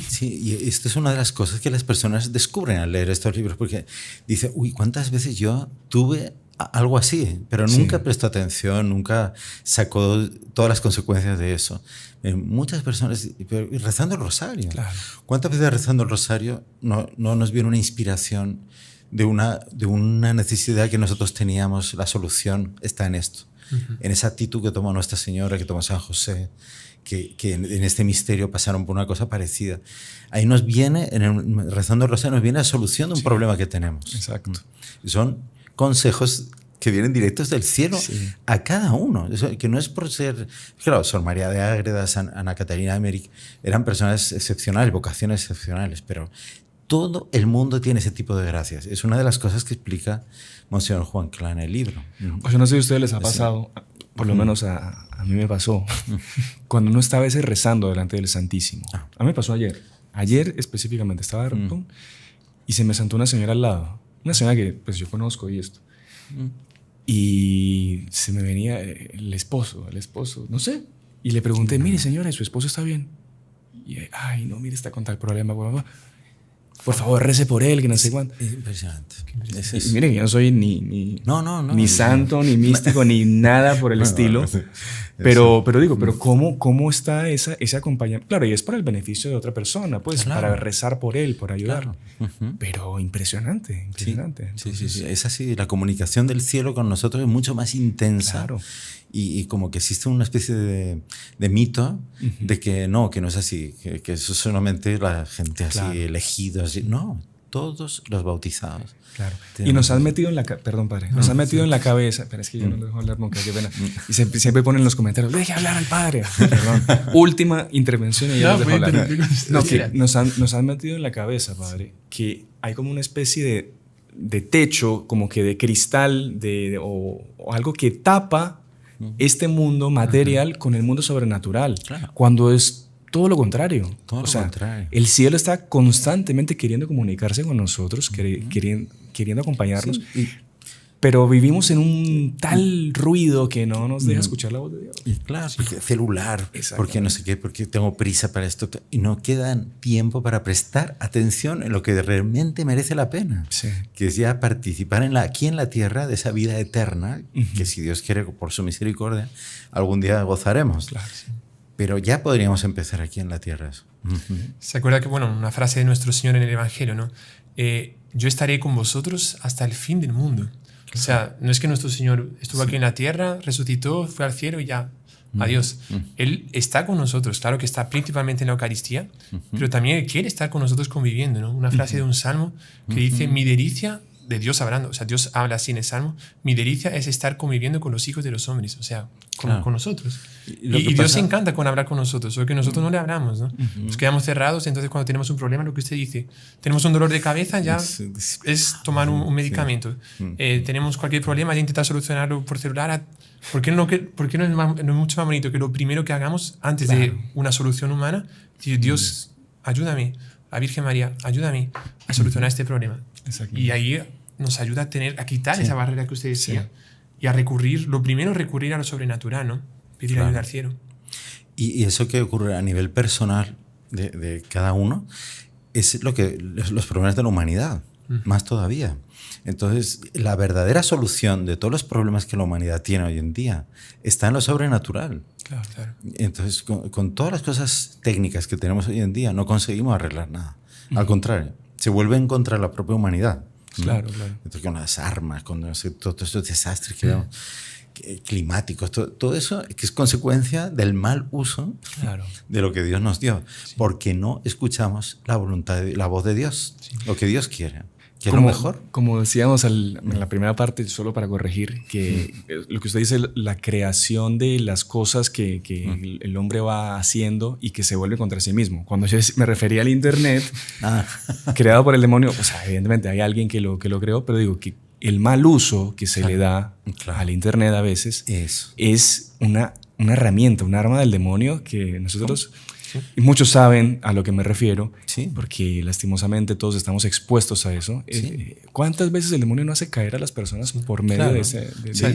Sí, y esta es una de las cosas que las personas descubren al leer estos libros, porque dice, uy, ¿cuántas veces yo tuve algo así? Pero nunca prestó atención, nunca sacó todas las consecuencias de eso. Muchas personas, rezando el rosario. Claro. ¿Cuántas veces rezando el rosario no nos viene una inspiración de una necesidad que nosotros teníamos? La solución está en esto, en esa actitud que toma Nuestra Señora, que toma San José, que en este misterio pasaron por una cosa parecida. Ahí nos viene, rezando el rosario, nos viene la solución de un problema que tenemos. Exacto. Son consejos que vienen directos del cielo a cada uno. Eso, que no es por ser... Claro, Sor María de Ágreda, Ana Catarina Emmerich, eran personas excepcionales, vocaciones excepcionales, pero todo el mundo tiene ese tipo de gracias. Es una de las cosas que explica Monseñor Juan Cla en el libro. O sea, no sé si a ustedes les ha pasado, por lo menos a mí me pasó, cuando uno estaba ese rezando delante del Santísimo. A mí me pasó ayer. Ayer específicamente estaba y se me sentó una señora al lado. Una señora que pues yo conozco y esto. Y se me venía el esposo, no sé. Y le pregunté, mire señora, ¿su esposo está bien? Y ay, no, mire, está con tal problema. Por favor, rece por él, que no sé cuánto. Es impresionante. Y miren, yo no soy ni santo, ni místico, ni nada por el estilo. Pero digo, ¿cómo está ese acompañamiento? Claro, y es para el beneficio de otra persona, pues, para rezar por él, por ayudar. Pero impresionante. Sí. Es así, la comunicación del cielo con nosotros es mucho más intensa. Claro. Y como que existe una especie de mito de que no es así, que eso solamente la gente así elegida, así. No, todos los bautizados. Claro. Y nos han metido en la cabeza, perdón padre, nos han metido en la cabeza, pero es que yo no lo dejo hablar nunca, qué pena. Y siempre ponen en los comentarios, deje hablar al padre. Perdón. Última intervención y ya los dejo hablar. No, que nos han metido en la cabeza, padre, que hay como una especie de techo, como que de cristal, o algo que tapa este mundo material con el mundo sobrenatural, cuando es todo lo contrario. El cielo está constantemente queriendo comunicarse con nosotros, queriendo acompañarnos. pero vivimos en un tal ruido que no nos deja escuchar la voz de Dios. Y claro, porque celular, porque no sé qué, porque tengo prisa para esto, y no queda tiempo para prestar atención en lo que realmente merece la pena, que es ya participar aquí en la tierra de esa vida eterna, que si Dios quiere, por su misericordia, algún día gozaremos. Claro, Pero ya podríamos empezar aquí en la tierra eso. ¿Se acuerda que, una frase de nuestro Señor en el Evangelio, ¿no? Yo estaré con vosotros hasta el fin del mundo. O sea, no es que nuestro Señor estuvo aquí en la tierra, resucitó, fue al cielo y ya, adiós. Él está con nosotros, claro que está principalmente en la Eucaristía, pero también Él quiere estar con nosotros conviviendo, ¿no? Una frase de un salmo que dice, mi delicia, de Dios hablando, o sea, Dios habla así en el salmo, mi delicia es estar conviviendo con los hijos de los hombres, o sea, con nosotros. Y Dios se encanta con hablar con nosotros, porque nosotros no le hablamos, ¿no? Nos quedamos cerrados, entonces cuando tenemos un problema, lo que usted dice, tenemos un dolor de cabeza, ya es tomar un medicamento. Tenemos cualquier problema, ya intentar solucionarlo por celular. ¿Por qué no es mucho más bonito que lo primero que hagamos antes de una solución humana? Dios, ayúdame, la Virgen María, ayúdame a solucionar este problema. Y ahí nos ayuda a quitar esa barrera que usted decía y a recurrir a lo sobrenatural, ¿no? Pedir ayuda al cielo. Y eso que ocurre a nivel personal de cada uno es los problemas de la humanidad, más todavía. Entonces, la verdadera solución de todos los problemas que la humanidad tiene hoy en día está en lo sobrenatural. Claro. Entonces, con todas las cosas técnicas que tenemos hoy en día, no conseguimos arreglar nada. Al contrario, se vuelven contra la propia humanidad. Claro. Entonces, con las armas, con todos estos desastres que vemos, climáticos, todo eso que es consecuencia del mal uso de lo que Dios nos dio, porque no escuchamos la voluntad, la voz de Dios, lo que Dios quiere. Que es lo mejor. Como decíamos en la primera parte, solo para corregir, que lo que usted dice, la creación de las cosas que el hombre va haciendo y que se vuelve contra sí mismo. Cuando yo me refería al Internet, creado por el demonio, o sea, evidentemente hay alguien que lo creó, pero digo que el mal uso que se le da al Internet a veces es una herramienta, un arma del demonio que nosotros... Y muchos saben a lo que me refiero, porque lastimosamente todos estamos expuestos a eso. ¿Cuántas veces el demonio no hace caer a las personas por medio de ese?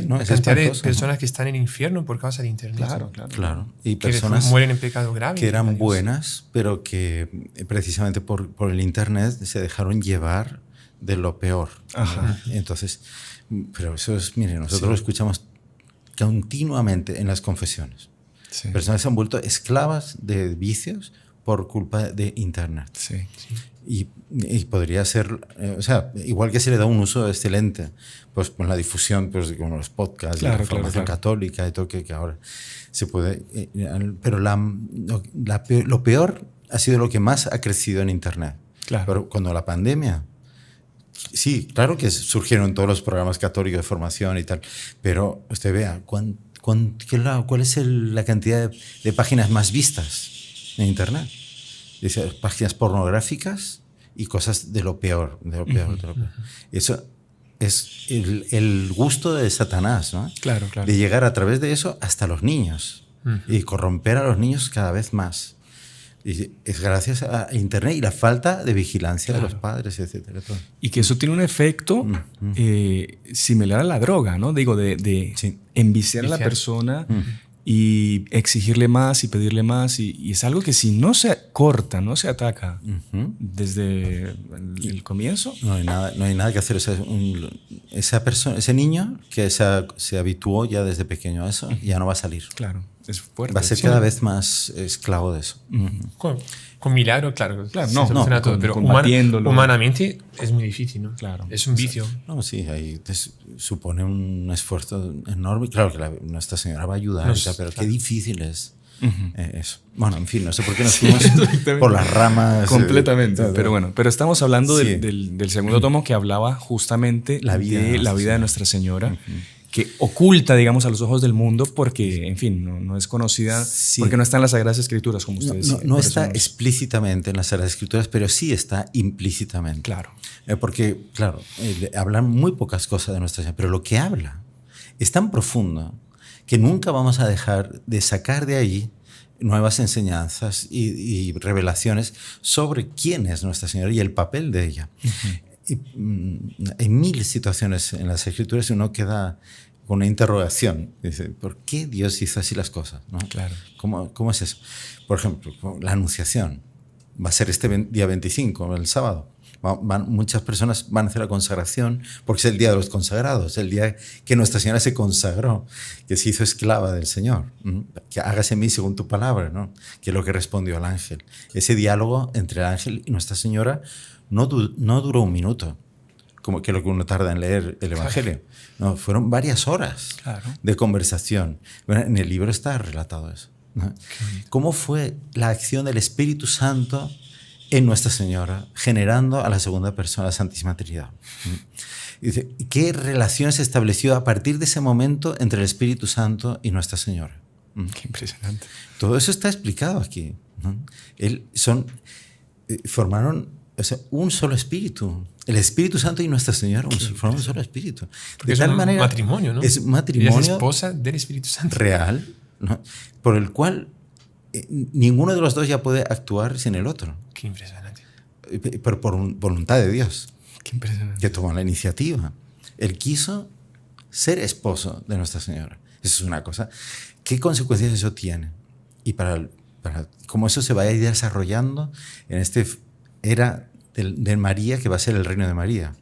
La cantidad de personas que están en el infierno por causa de Internet. Claro. Y que personas mueren en pecado grave. Que eran buenas, pero que precisamente por el Internet se dejaron llevar de lo peor. Entonces, pero eso es, mire, nosotros lo escuchamos continuamente en las confesiones. Personas se han vuelto esclavas de vicios por culpa de Internet. Y podría ser, o sea, igual que se le da un uso excelente, pues con la difusión, pues como los podcasts, la formación católica y todo que ahora se puede. Pero lo peor ha sido lo que más ha crecido en Internet. Pero cuando la pandemia, sí, claro que surgieron todos los programas católicos de formación y tal, pero usted vea ¿cuál es la cantidad de páginas más vistas en Internet? Dice, páginas pornográficas y cosas de lo peor. Eso es el gusto de Satanás, ¿no? Claro. De llegar a través de eso hasta los niños y corromper a los niños cada vez más. Y es gracias a Internet y la falta de vigilancia de los padres, etcétera. Y que eso tiene un efecto similar a la droga, ¿no? Digo, de enviciar a la persona y exigirle más y pedirle más. Y es algo que si no se corta, no se ataca desde el comienzo. No hay nada que hacer. Esa persona, ese niño que se habituó ya desde pequeño a eso, ya no va a salir. Claro. Es fuerte. Va a ser cada vez más esclavo de eso. Con milagro, claro. No, pero humanamente es muy difícil, ¿no? Claro. Es un vicio. No, sí, ahí supone un esfuerzo enorme. Claro que Nuestra Señora va a ayudar, pero qué difícil es eso. Bueno, en fin, no sé por qué nos fuimos por las ramas. Completamente. Pero estamos hablando del segundo tomo que hablaba justamente la vida de Nuestra Señora. Que oculta, digamos, a los ojos del mundo porque, en fin, no es conocida, porque no está en las Sagradas Escrituras, como usted decía. No está explícitamente en las Sagradas Escrituras, pero sí está implícitamente. Claro. Porque, claro, hablan muy pocas cosas de Nuestra Señora, pero lo que habla es tan profundo que nunca vamos a dejar de sacar de allí nuevas enseñanzas y revelaciones sobre quién es Nuestra Señora y el papel de ella. hay mil situaciones en las Escrituras y uno queda con una interrogación. Dice, ¿por qué Dios hizo así las cosas? ¿No? Claro. ¿Cómo es eso? Por ejemplo, la Anunciación. Va a ser este día 25, el sábado. Muchas personas van a hacer la consagración porque es el día de los consagrados, el día que Nuestra Señora se consagró, que se hizo esclava del Señor. Que hágase en mí según tu palabra, ¿no? Que es lo que respondió el ángel. Ese diálogo entre el ángel y Nuestra Señora no duró un minuto, como que lo que uno tarda en leer el Evangelio. No, fueron varias horas de conversación. Bueno, en el libro está relatado eso, ¿no? ¿Cómo fue la acción del Espíritu Santo en Nuestra Señora, generando a la segunda persona, la Santísima Trinidad? Dice, ¿qué relación se estableció a partir de ese momento entre el Espíritu Santo y Nuestra Señora? Qué impresionante. Todo eso está explicado aquí, ¿no? Formaron, o sea, un solo espíritu. El Espíritu Santo y Nuestra Señora forman un solo espíritu. Porque de tal manera, matrimonio, ¿no? Es matrimonio. Ella es esposa del Espíritu Santo. Real, ¿no? Por el cual ninguno de los dos ya puede actuar sin el otro. Qué impresionante. Pero por voluntad de Dios. Qué impresionante. Que tomó la iniciativa. Él quiso ser esposo de Nuestra Señora. Eso es una cosa. ¿Qué consecuencias eso tiene? Y para cómo eso se va a ir desarrollando en esta era de María, que va a ser el reino de María.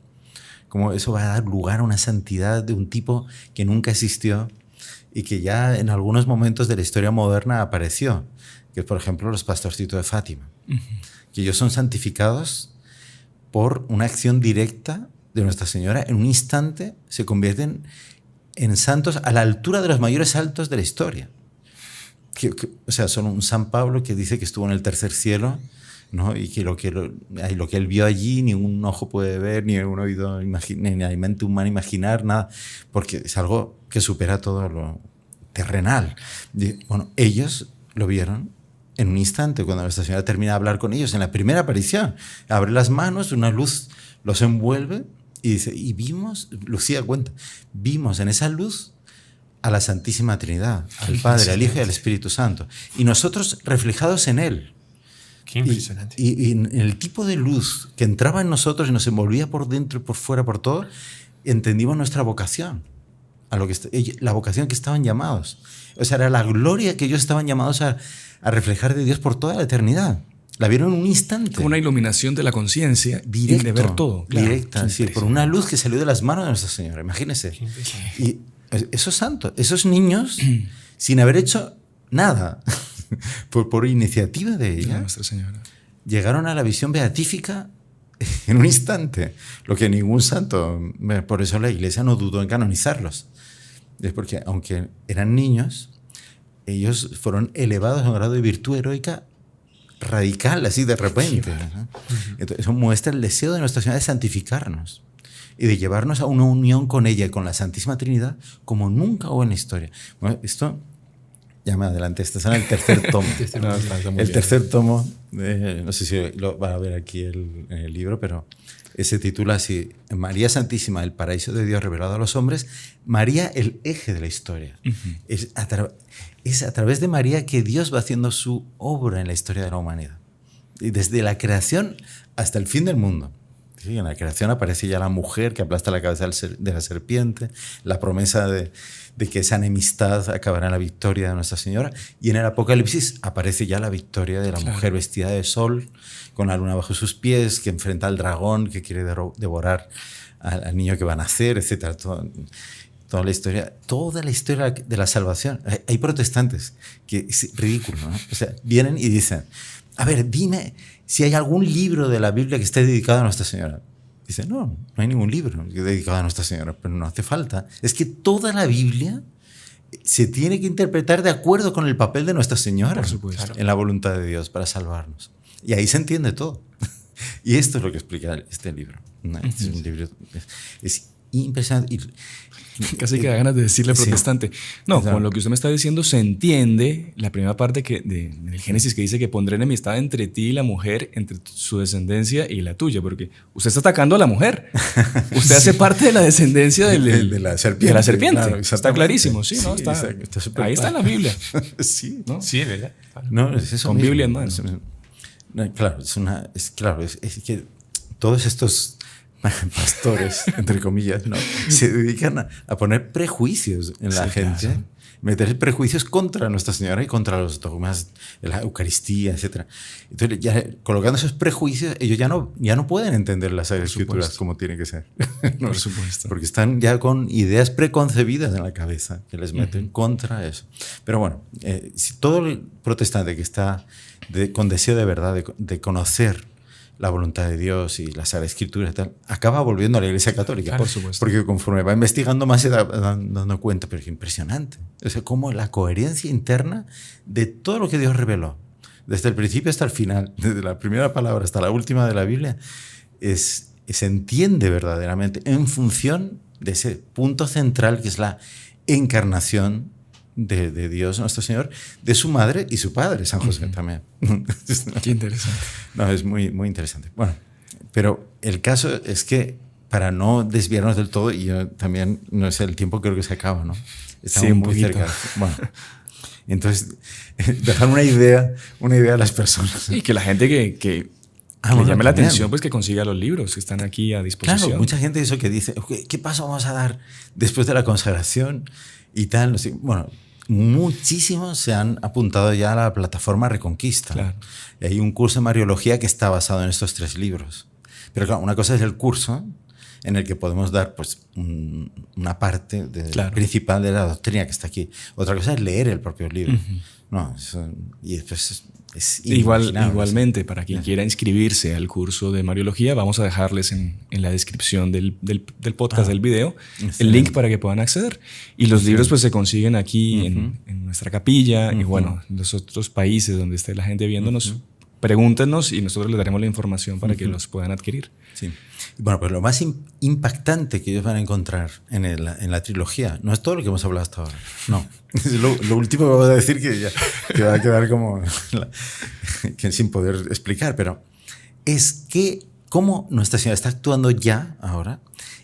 Cómo eso va a dar lugar a una santidad de un tipo que nunca existió y que ya en algunos momentos de la historia moderna apareció, que es, por ejemplo, los pastorcitos de Fátima, que ellos son santificados por una acción directa de Nuestra Señora. En un instante se convierten en santos a la altura de los mayores saltos de la historia. O sea, son un San Pablo que dice que estuvo en el tercer cielo, ¿no? Y que lo que él vio allí ni un ojo puede ver, ni un oído, ni la mente humana imaginar, nada, porque es algo que supera todo lo terrenal. Bueno, ellos lo vieron en un instante, cuando Nuestra Señora termina de hablar con ellos, en la primera aparición. Abre las manos, una luz los envuelve y dice, y vimos, Lucía cuenta, vimos en esa luz a la Santísima Trinidad, al Padre, al Hijo y al Espíritu Santo. Y nosotros reflejados en Él. Qué impresionante. Y en el tipo de luz que entraba en nosotros y nos envolvía por dentro y por fuera, por todo, entendimos nuestra vocación, la vocación que estaban llamados. O sea, era la gloria que ellos estaban llamados a reflejar de Dios por toda la eternidad. La vieron en un instante. Como una iluminación de la conciencia de ver todo. Directa, sí, por una luz que salió de las manos de Nuestra Señora. Imagínense. Y esos santos, esos niños, sin haber hecho nada, por iniciativa de ella, Nuestra Señora, llegaron a la visión beatífica en un instante. Lo que ningún santo, por eso la Iglesia no dudó en canonizarlos. Es porque, aunque eran niños, ellos fueron elevados a un grado de virtud heroica radical, así de repente. Entonces, eso muestra el deseo de Nuestra Señora de santificarnos y de llevarnos a una unión con ella y con la Santísima Trinidad como nunca hubo en la historia. Bueno, esto, ya me adelanté, está en el tercer tomo. El tercer tomo, no sé si lo va a ver aquí en el libro, pero se titula así, María Santísima, el paraíso de Dios revelado a los hombres. María, el eje de la historia. Es a través de María que Dios va haciendo su obra en la historia de la humanidad. Y desde la creación hasta el fin del mundo. Sí, en la creación aparece ya la mujer que aplasta la cabeza de la serpiente, la promesa de que esa enemistad acabará en la victoria de Nuestra Señora. Y en el Apocalipsis aparece ya la victoria de la mujer vestida de sol, con la luna bajo sus pies, que enfrenta al dragón que quiere devorar al niño que va a nacer, etc. Toda la historia de la salvación. Hay protestantes que es ridículo, ¿no? O sea, vienen y dicen, a ver, dime si hay algún libro de la Biblia que esté dedicado a Nuestra Señora. Dice, no hay ningún libro dedicado a Nuestra Señora, pero no hace falta. Es que toda la Biblia se tiene que interpretar de acuerdo con el papel de Nuestra Señora, por supuesto, en la voluntad de Dios para salvarnos. Y ahí se entiende todo. Y esto es lo que explica este libro. Este es un libro, es impresionante. Casi que da ganas de decirle protestante. No, con lo que usted me está diciendo se entiende la primera parte del Génesis que dice que pondré enemistad entre ti y la mujer, entre su descendencia y la tuya, porque usted está atacando a la mujer. Usted hace parte de la descendencia de la serpiente. De la serpiente. Claro, está clarísimo, sí, ¿no? Está ahí está en la Biblia. Sí, ¿no? Sí, es verdad. No, es eso con mismo. Biblia en mano. Claro, es que todos estos pastores, entre comillas, ¿no? Se dedican a poner prejuicios en la gente, claro. Meter prejuicios contra Nuestra Señora y contra los dogmas de la Eucaristía, etc. Entonces, ya colocando esos prejuicios, ellos ya no pueden entender las Escrituras como tiene que ser. ¿No? Por supuesto. Porque están ya con ideas preconcebidas en la cabeza que les meten contra eso. Pero bueno, si todo el protestante que está con deseo de verdad de conocer la voluntad de Dios y la Sagrada Escritura y tal, acaba volviendo a la Iglesia Católica. Claro, por supuesto. Porque conforme va investigando más se da dando cuenta, pero es impresionante. O sea, cómo la coherencia interna de todo lo que Dios reveló, desde el principio hasta el final, desde la primera palabra hasta la última de la Biblia, se entiende verdaderamente en función de ese punto central que es la encarnación de Dios nuestro Señor, de su madre y su padre, San José también. Qué interesante. No, es muy, muy interesante. Bueno, pero el caso es que para no desviarnos del todo, y yo también, no sé, el tiempo creo que se acaba, ¿no? Estamos sí, muy cerca. Bueno, entonces, dejar una idea a las personas. Y que la gente que le llame la atención, pues que consiga los libros que están aquí a disposición. Claro, mucha gente eso que dice, ¿qué paso vamos a dar después de la consagración? Y tal, bueno, muchísimos se han apuntado ya a la plataforma Reconquista. Claro. Y hay un curso de Mariología que está basado en estos 3 libros. Pero claro, una cosa es el curso en el que podemos dar pues, una parte principal de la doctrina que está aquí. Otra cosa es leer el propio libro. No, y después es igualmente, para quien quiera inscribirse al curso de Mariología, vamos a dejarles en la descripción del podcast, del video, el link para que puedan acceder. Y los libros pues se consiguen aquí en nuestra capilla y bueno, en los otros países donde esté la gente viéndonos, pregúntenos y nosotros les daremos la información para que los puedan adquirir. Sí. Bueno, pues lo más impactante que ellos van a encontrar en la trilogía no es todo lo que hemos hablado hasta ahora. No. Es lo último que voy a decir que va a quedar como que sin poder explicar, pero es que cómo Nuestra Señora está actuando ya ahora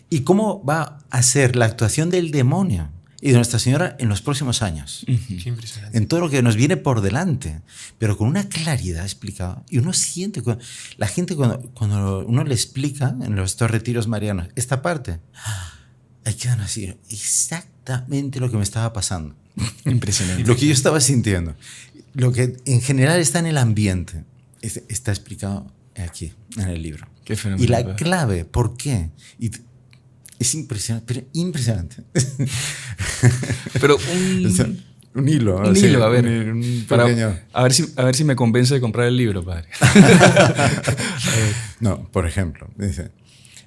y cómo va a ser la actuación del demonio y de Nuestra Señora en los próximos años. Qué impresionante. En todo lo que nos viene por delante, pero con una claridad explicada. Y uno siente, la gente cuando uno le explica en estos retiros marianos esta parte, ahí quedan así, exactamente lo que me estaba pasando. Impresionante. Lo que yo estaba sintiendo. Lo que en general está en el ambiente, está explicado aquí, en el libro. Qué fenomenal. Y la clave, ¿por qué? Es impresionante. Pero un hilo. Un hilo, a ver. A ver si me convence de comprar el libro, padre. No, por ejemplo, dice,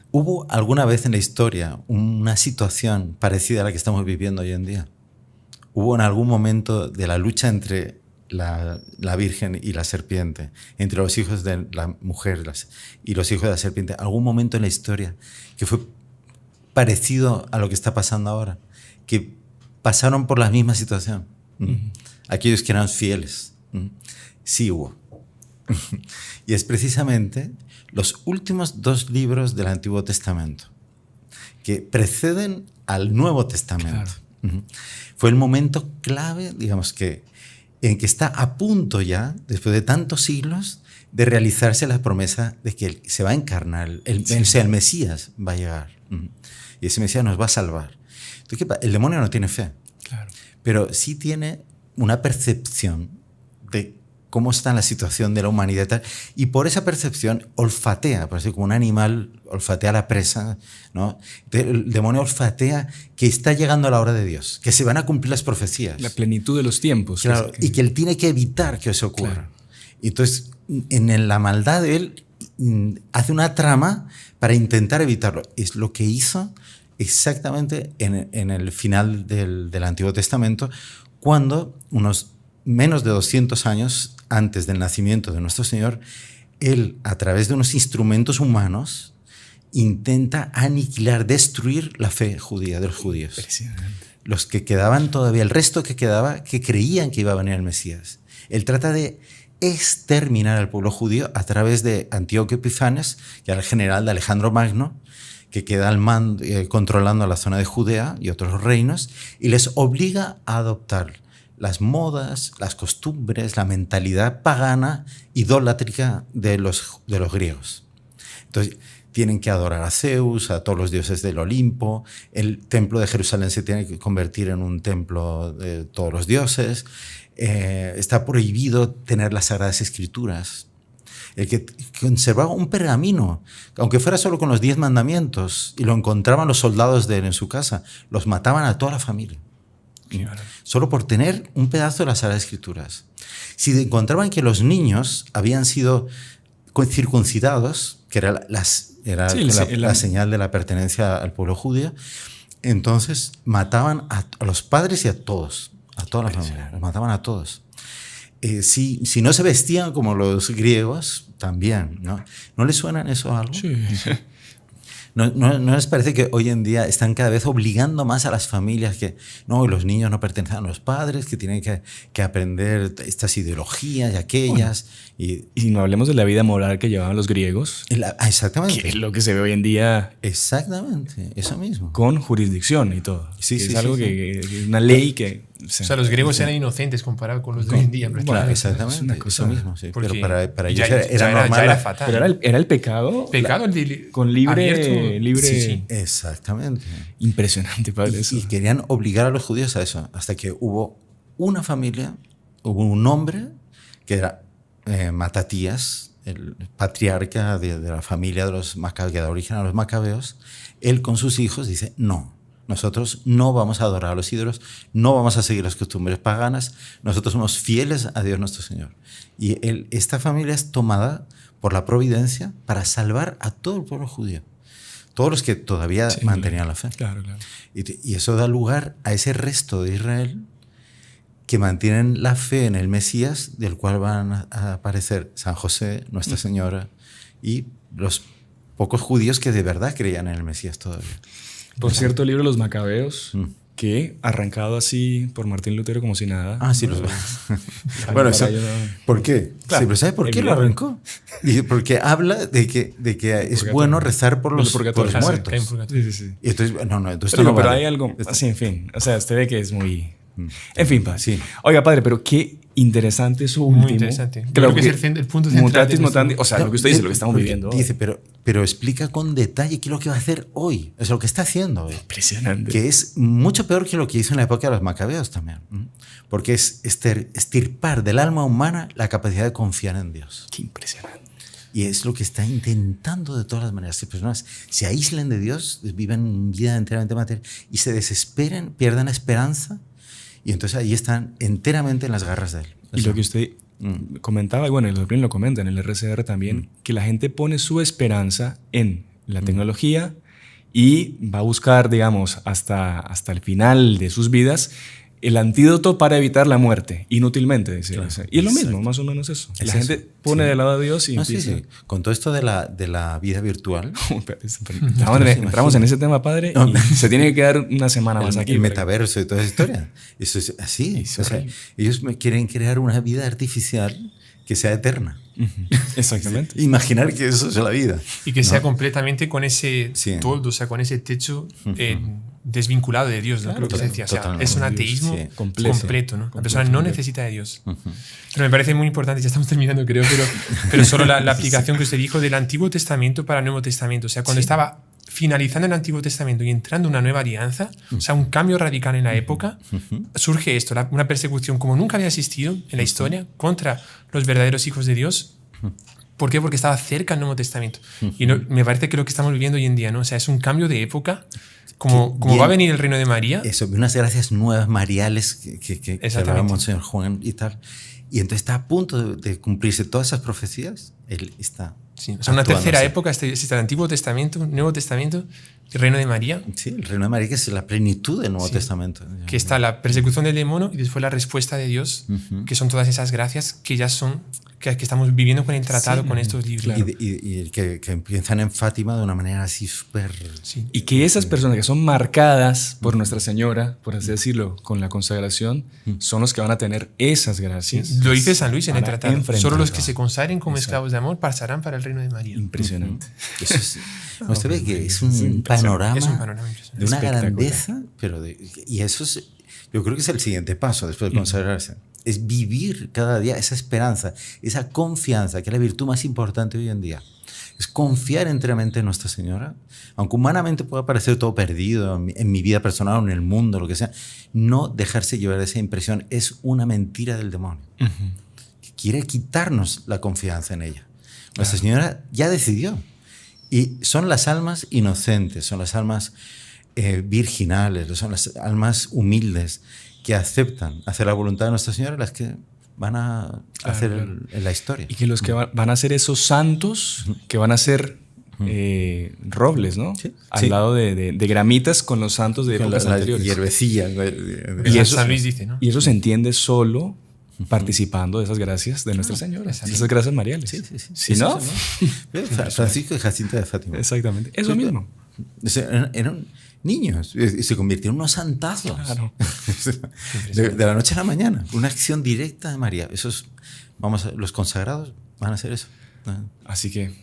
¿hubo alguna vez en la historia una situación parecida a la que estamos viviendo hoy en día? ¿Hubo en algún momento de la lucha entre la Virgen y la serpiente, entre los hijos de la mujer y los hijos de la serpiente, algún momento en la historia que fue parecido a lo que está pasando ahora, que pasaron por la misma situación? Aquellos que eran fieles. Sí hubo. Y es precisamente los últimos 2 libros del Antiguo Testamento que preceden al Nuevo Testamento. Claro. Fue el momento clave, digamos, en que está a punto ya, después de tantos siglos, de realizarse la promesa de que se va a encarnar, el Mesías va a llegar. Y ese Mesías nos va a salvar. Entonces, el demonio no tiene fe, claro, pero sí tiene una percepción de cómo está la situación de la humanidad y tal, y por esa percepción olfatea, parece como un animal olfatea a la presa, ¿no? El demonio olfatea que está llegando la hora de Dios, que se van a cumplir las profecías. La plenitud de los tiempos. Claro, y que él tiene que evitar que eso ocurra. Claro. Y entonces, en la maldad, él hace una trama para intentar evitarlo. Es lo que hizo exactamente en el final del Antiguo Testamento, cuando unos menos de 200 años antes del nacimiento de nuestro Señor, él, a través de unos instrumentos humanos, intenta aniquilar, destruir la fe judía de los judíos. Los que quedaban todavía, el resto que quedaba, que creían que iba a venir el Mesías. Él trata de exterminar al pueblo judío a través de Antíoco Epifanes, que era el general de Alejandro Magno, que queda al mando, controlando la zona de Judea y otros reinos, y les obliga a adoptar las modas, las costumbres, la mentalidad pagana, idolátrica de los griegos. Entonces, tienen que adorar a Zeus, a todos los dioses del Olimpo. El templo de Jerusalén se tiene que convertir en un templo de todos los dioses. Está prohibido tener las Sagradas Escrituras. El que conservaba un pergamino, aunque fuera solo con los 10 mandamientos, y lo encontraban los soldados de él en su casa, los mataban a toda la familia. Solo por tener un pedazo de las Sagradas Escrituras. Si encontraban que los niños habían sido circuncidados, que era la señal de la pertenencia al pueblo judío, entonces mataban a los padres y a todos, a toda la familia, los mataban a todos. Si no se vestían como los griegos, también, ¿no? ¿No les suena eso a algo? Sí. ¿No les parece que hoy en día están cada vez obligando más a las familias que no, los niños no pertenecen a los padres, que tienen que aprender estas ideologías y aquellas? Y no hablemos de la vida moral que llevaban los griegos. Exactamente. Que es lo que se ve hoy en día. Exactamente, eso mismo. Con jurisdicción y todo. Sí, es algo que es una ley que... O sea, los griegos eran inocentes comparados con los de hoy en día. Bueno, exactamente, es una cosa, eso mismo. Sí. Pero para ellos era normal. Ya era fatal. Pero era el pecado. Pecado con libre... abierto. Sí. Exactamente. Impresionante, padre. Y querían obligar a los judíos a eso, hasta que hubo una familia, hubo un hombre que era Matatías, el patriarca de la familia de los macabeos, que da origen a los macabeos. Él con sus hijos dice, no, nosotros no vamos a adorar a los ídolos, no vamos a seguir las costumbres paganas, nosotros somos fieles a Dios nuestro Señor. Y esta familia es tomada por la providencia para salvar a todo el pueblo judío, todos los que todavía mantenían la fe. Claro. Y eso da lugar a ese resto de Israel que mantienen la fe en el Mesías, del cual van a aparecer San José, Nuestra Señora, y los pocos judíos que de verdad creían en el Mesías todavía. Por cierto, el libro de los Macabeos, que arrancado así por Martín Lutero como si nada. Ah, sí, bueno, eso, ¿por qué? Claro, sí, pero ¿sabe por qué lo arrancó? Porque habla de que es bueno rezar por los muertos. Sí. Y entonces, entonces pero hay algo así, en fin. O sea, usted ve que es muy... En fin, padre. Sí. Oiga, padre, pero qué interesante eso último. Muy interesante. Creo que es el punto central. Mutatis mutandis. O sea, lo que usted dice, lo que estamos viviendo. Dice, pero explica con detalle qué es lo que va a hacer hoy. Es lo que está haciendo hoy. Impresionante. Que es mucho peor que lo que hizo en la época de los macabeos también. Porque es extirpar del alma humana la capacidad de confiar en Dios. Qué impresionante. Y es lo que está intentando de todas las maneras. Si personas se aíslan de Dios, viven vida enteramente material y se desesperan, pierden esperanza, y entonces ahí están enteramente en las garras de él. Y lo que usted comentaba, y bueno, el doctrina lo comenta en el RCR también, que la gente pone su esperanza en la tecnología y va a buscar, digamos, hasta el final de sus vidas el antídoto para evitar la muerte, inútilmente. Claro, y es lo mismo, más o menos eso. La gente pone del lado de Dios y empieza... Sí. Con todo esto de la vida virtual... Entramos en ese tema, padre, y se tiene que quedar una semana más aquí. El metaverso y toda esa historia. Eso es así. O sea, ellos quieren crear una vida artificial que sea eterna. Exactamente. Imaginar que eso es la vida. Y que sea completamente con ese toldo, o sea, con ese techo... desvinculado de Dios, ¿no? Claro, que se decía. O sea, es un ateísmo completo, ¿no? La persona no necesita de Dios. Pero me parece muy importante, ya estamos terminando, creo, pero solo la aplicación que usted dijo del Antiguo Testamento para el Nuevo Testamento. O sea, cuando estaba finalizando el Antiguo Testamento y entrando una nueva alianza, o sea, un cambio radical en la época, surge esto, una persecución como nunca había existido en la historia contra los verdaderos hijos de Dios. ¿Por qué? Porque estaba cerca el Nuevo Testamento. Y me parece que lo que estamos viviendo hoy en día, ¿no? O sea, es un cambio de época. Como va a venir el reino de María. Eso, unas gracias nuevas, mariales, que hablaba Monseñor Juan y tal. Y entonces está a punto de cumplirse todas esas profecías. Él está... Sí, o sea, una tercera época, está el Antiguo Testamento, Nuevo Testamento, el reino de María. Sí, el reino de María, que es la plenitud del Nuevo Testamento. Que está la persecución del demonio y después la respuesta de Dios, que son todas esas gracias que ya son... que estamos viviendo con el tratado, con estos libros. Claro. Y que empiezan en Fátima de una manera así súper... Sí. Y que esas personas que son marcadas por Nuestra Señora, por así decirlo, con la consagración, son los que van a tener esas gracias. Sí. Lo dice San Luis en el tratado. Solo los que se consagren como esclavos de amor pasarán para el reino de María. Impresionante. Eso es, usted ve que es un panorama, de una grandeza, y eso es... yo creo que es el siguiente paso después de consagrarse. Es vivir cada día esa esperanza, esa confianza, que es la virtud más importante hoy en día. Es confiar enteramente en Nuestra Señora, aunque humanamente pueda parecer todo perdido en mi vida personal o en el mundo, lo que sea, no dejarse llevar de esa impresión es una mentira del demonio, que quiere quitarnos la confianza en ella. Nuestra Señora ya decidió, y son las almas inocentes, son las almas virginales, son las almas humildes que aceptan hacer la voluntad de Nuestra Señora las que van a hacer la historia. Y que los que van a ser esos santos, que van a ser robles, ¿no? Sí. Al lado de gramitas con los santos de épocas anteriores. Hierbecilla. Y eso, San Luis dice, ¿no? Y eso se entiende solo participando de esas gracias de Nuestra Señora, de esas gracias mariales. Sí. ¿Sí, no? Francisco y Jacinta de Fátima. Exactamente. Eso mismo. Eran niños y se convirtieron en unos santazos. Claro. de la noche a la mañana. Una acción directa de María. Los consagrados van a hacer eso. Así que...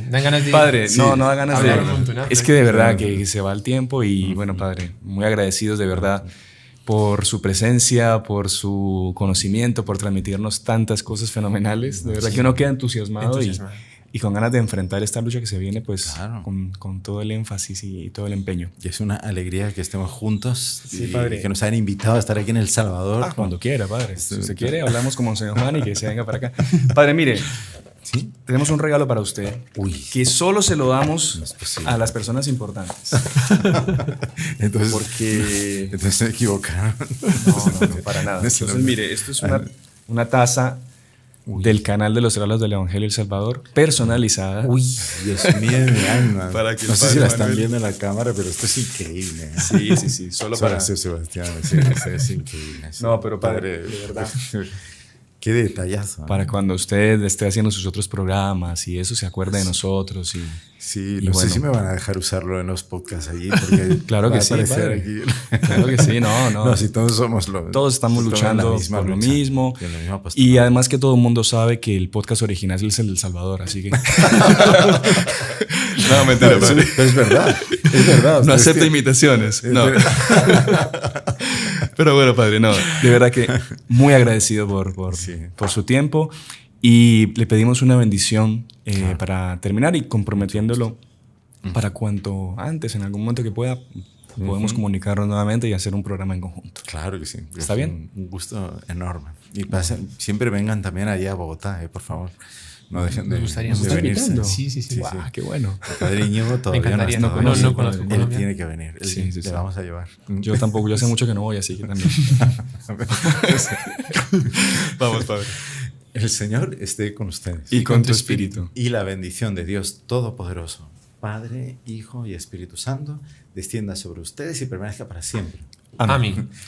Dan ganas de... Padre, no da ganas de... Es que de verdad que se va el tiempo y bueno, Padre, muy agradecidos de verdad por su presencia, por su conocimiento, por transmitirnos tantas cosas fenomenales. De verdad que uno queda entusiasmado. Y con ganas de enfrentar esta lucha que se viene, pues con todo el énfasis y todo el empeño. Y es una alegría que estemos juntos, padre. Y que nos hayan invitado a estar aquí en El Salvador. Cuando quiera, padre. Si usted quiere, hablamos con Monseñor Juan y que se venga para acá. Padre, mire, tenemos un regalo para usted que solo se lo damos a las personas importantes. Entonces se equivocaron. No, para nada. Entonces, mire, esto es una taza del canal de los hermanos del Evangelio El Salvador, personalizada. Uy, Dios mío, mi alma. No sé si la están viendo en la cámara, pero esto es increíble. Sí. Solo para Sebastián. Es increíble. No, pero padre, de verdad. Qué detallazo. Para cuando usted esté haciendo sus otros programas y eso se acuerde de nosotros. Sí, no sé si me van a dejar usarlo en los podcasts allí. Porque claro que sí, padre. Claro que sí, no. No, si todos somos todos estamos luchando por lo mismo. Y además que todo el mundo sabe que el podcast original es el del Salvador, así que... No, mentira. Pero es verdad. No acepta imitaciones. No. Pero bueno, padre, no. De verdad que muy agradecido por su tiempo. Y le pedimos una bendición para terminar y comprometiéndolo para cuanto antes, en algún momento que pueda, podemos comunicarnos nuevamente y hacer un programa en conjunto. Claro que sí. ¿Está bien? Un gusto enorme. Y siempre vengan también allá a Bogotá, por favor. No dejen de venirse. Sí. Wow, qué bueno. El padre Íñigo todavía no conozco. Él tiene que venir. Le vamos a llevar. Yo tampoco, yo hace mucho que no voy, así que también. Vamos, padre. El Señor esté con ustedes. Y con tu espíritu. Y la bendición de Dios Todopoderoso, Padre, Hijo y Espíritu Santo, descienda sobre ustedes y permanezca para siempre. Amén.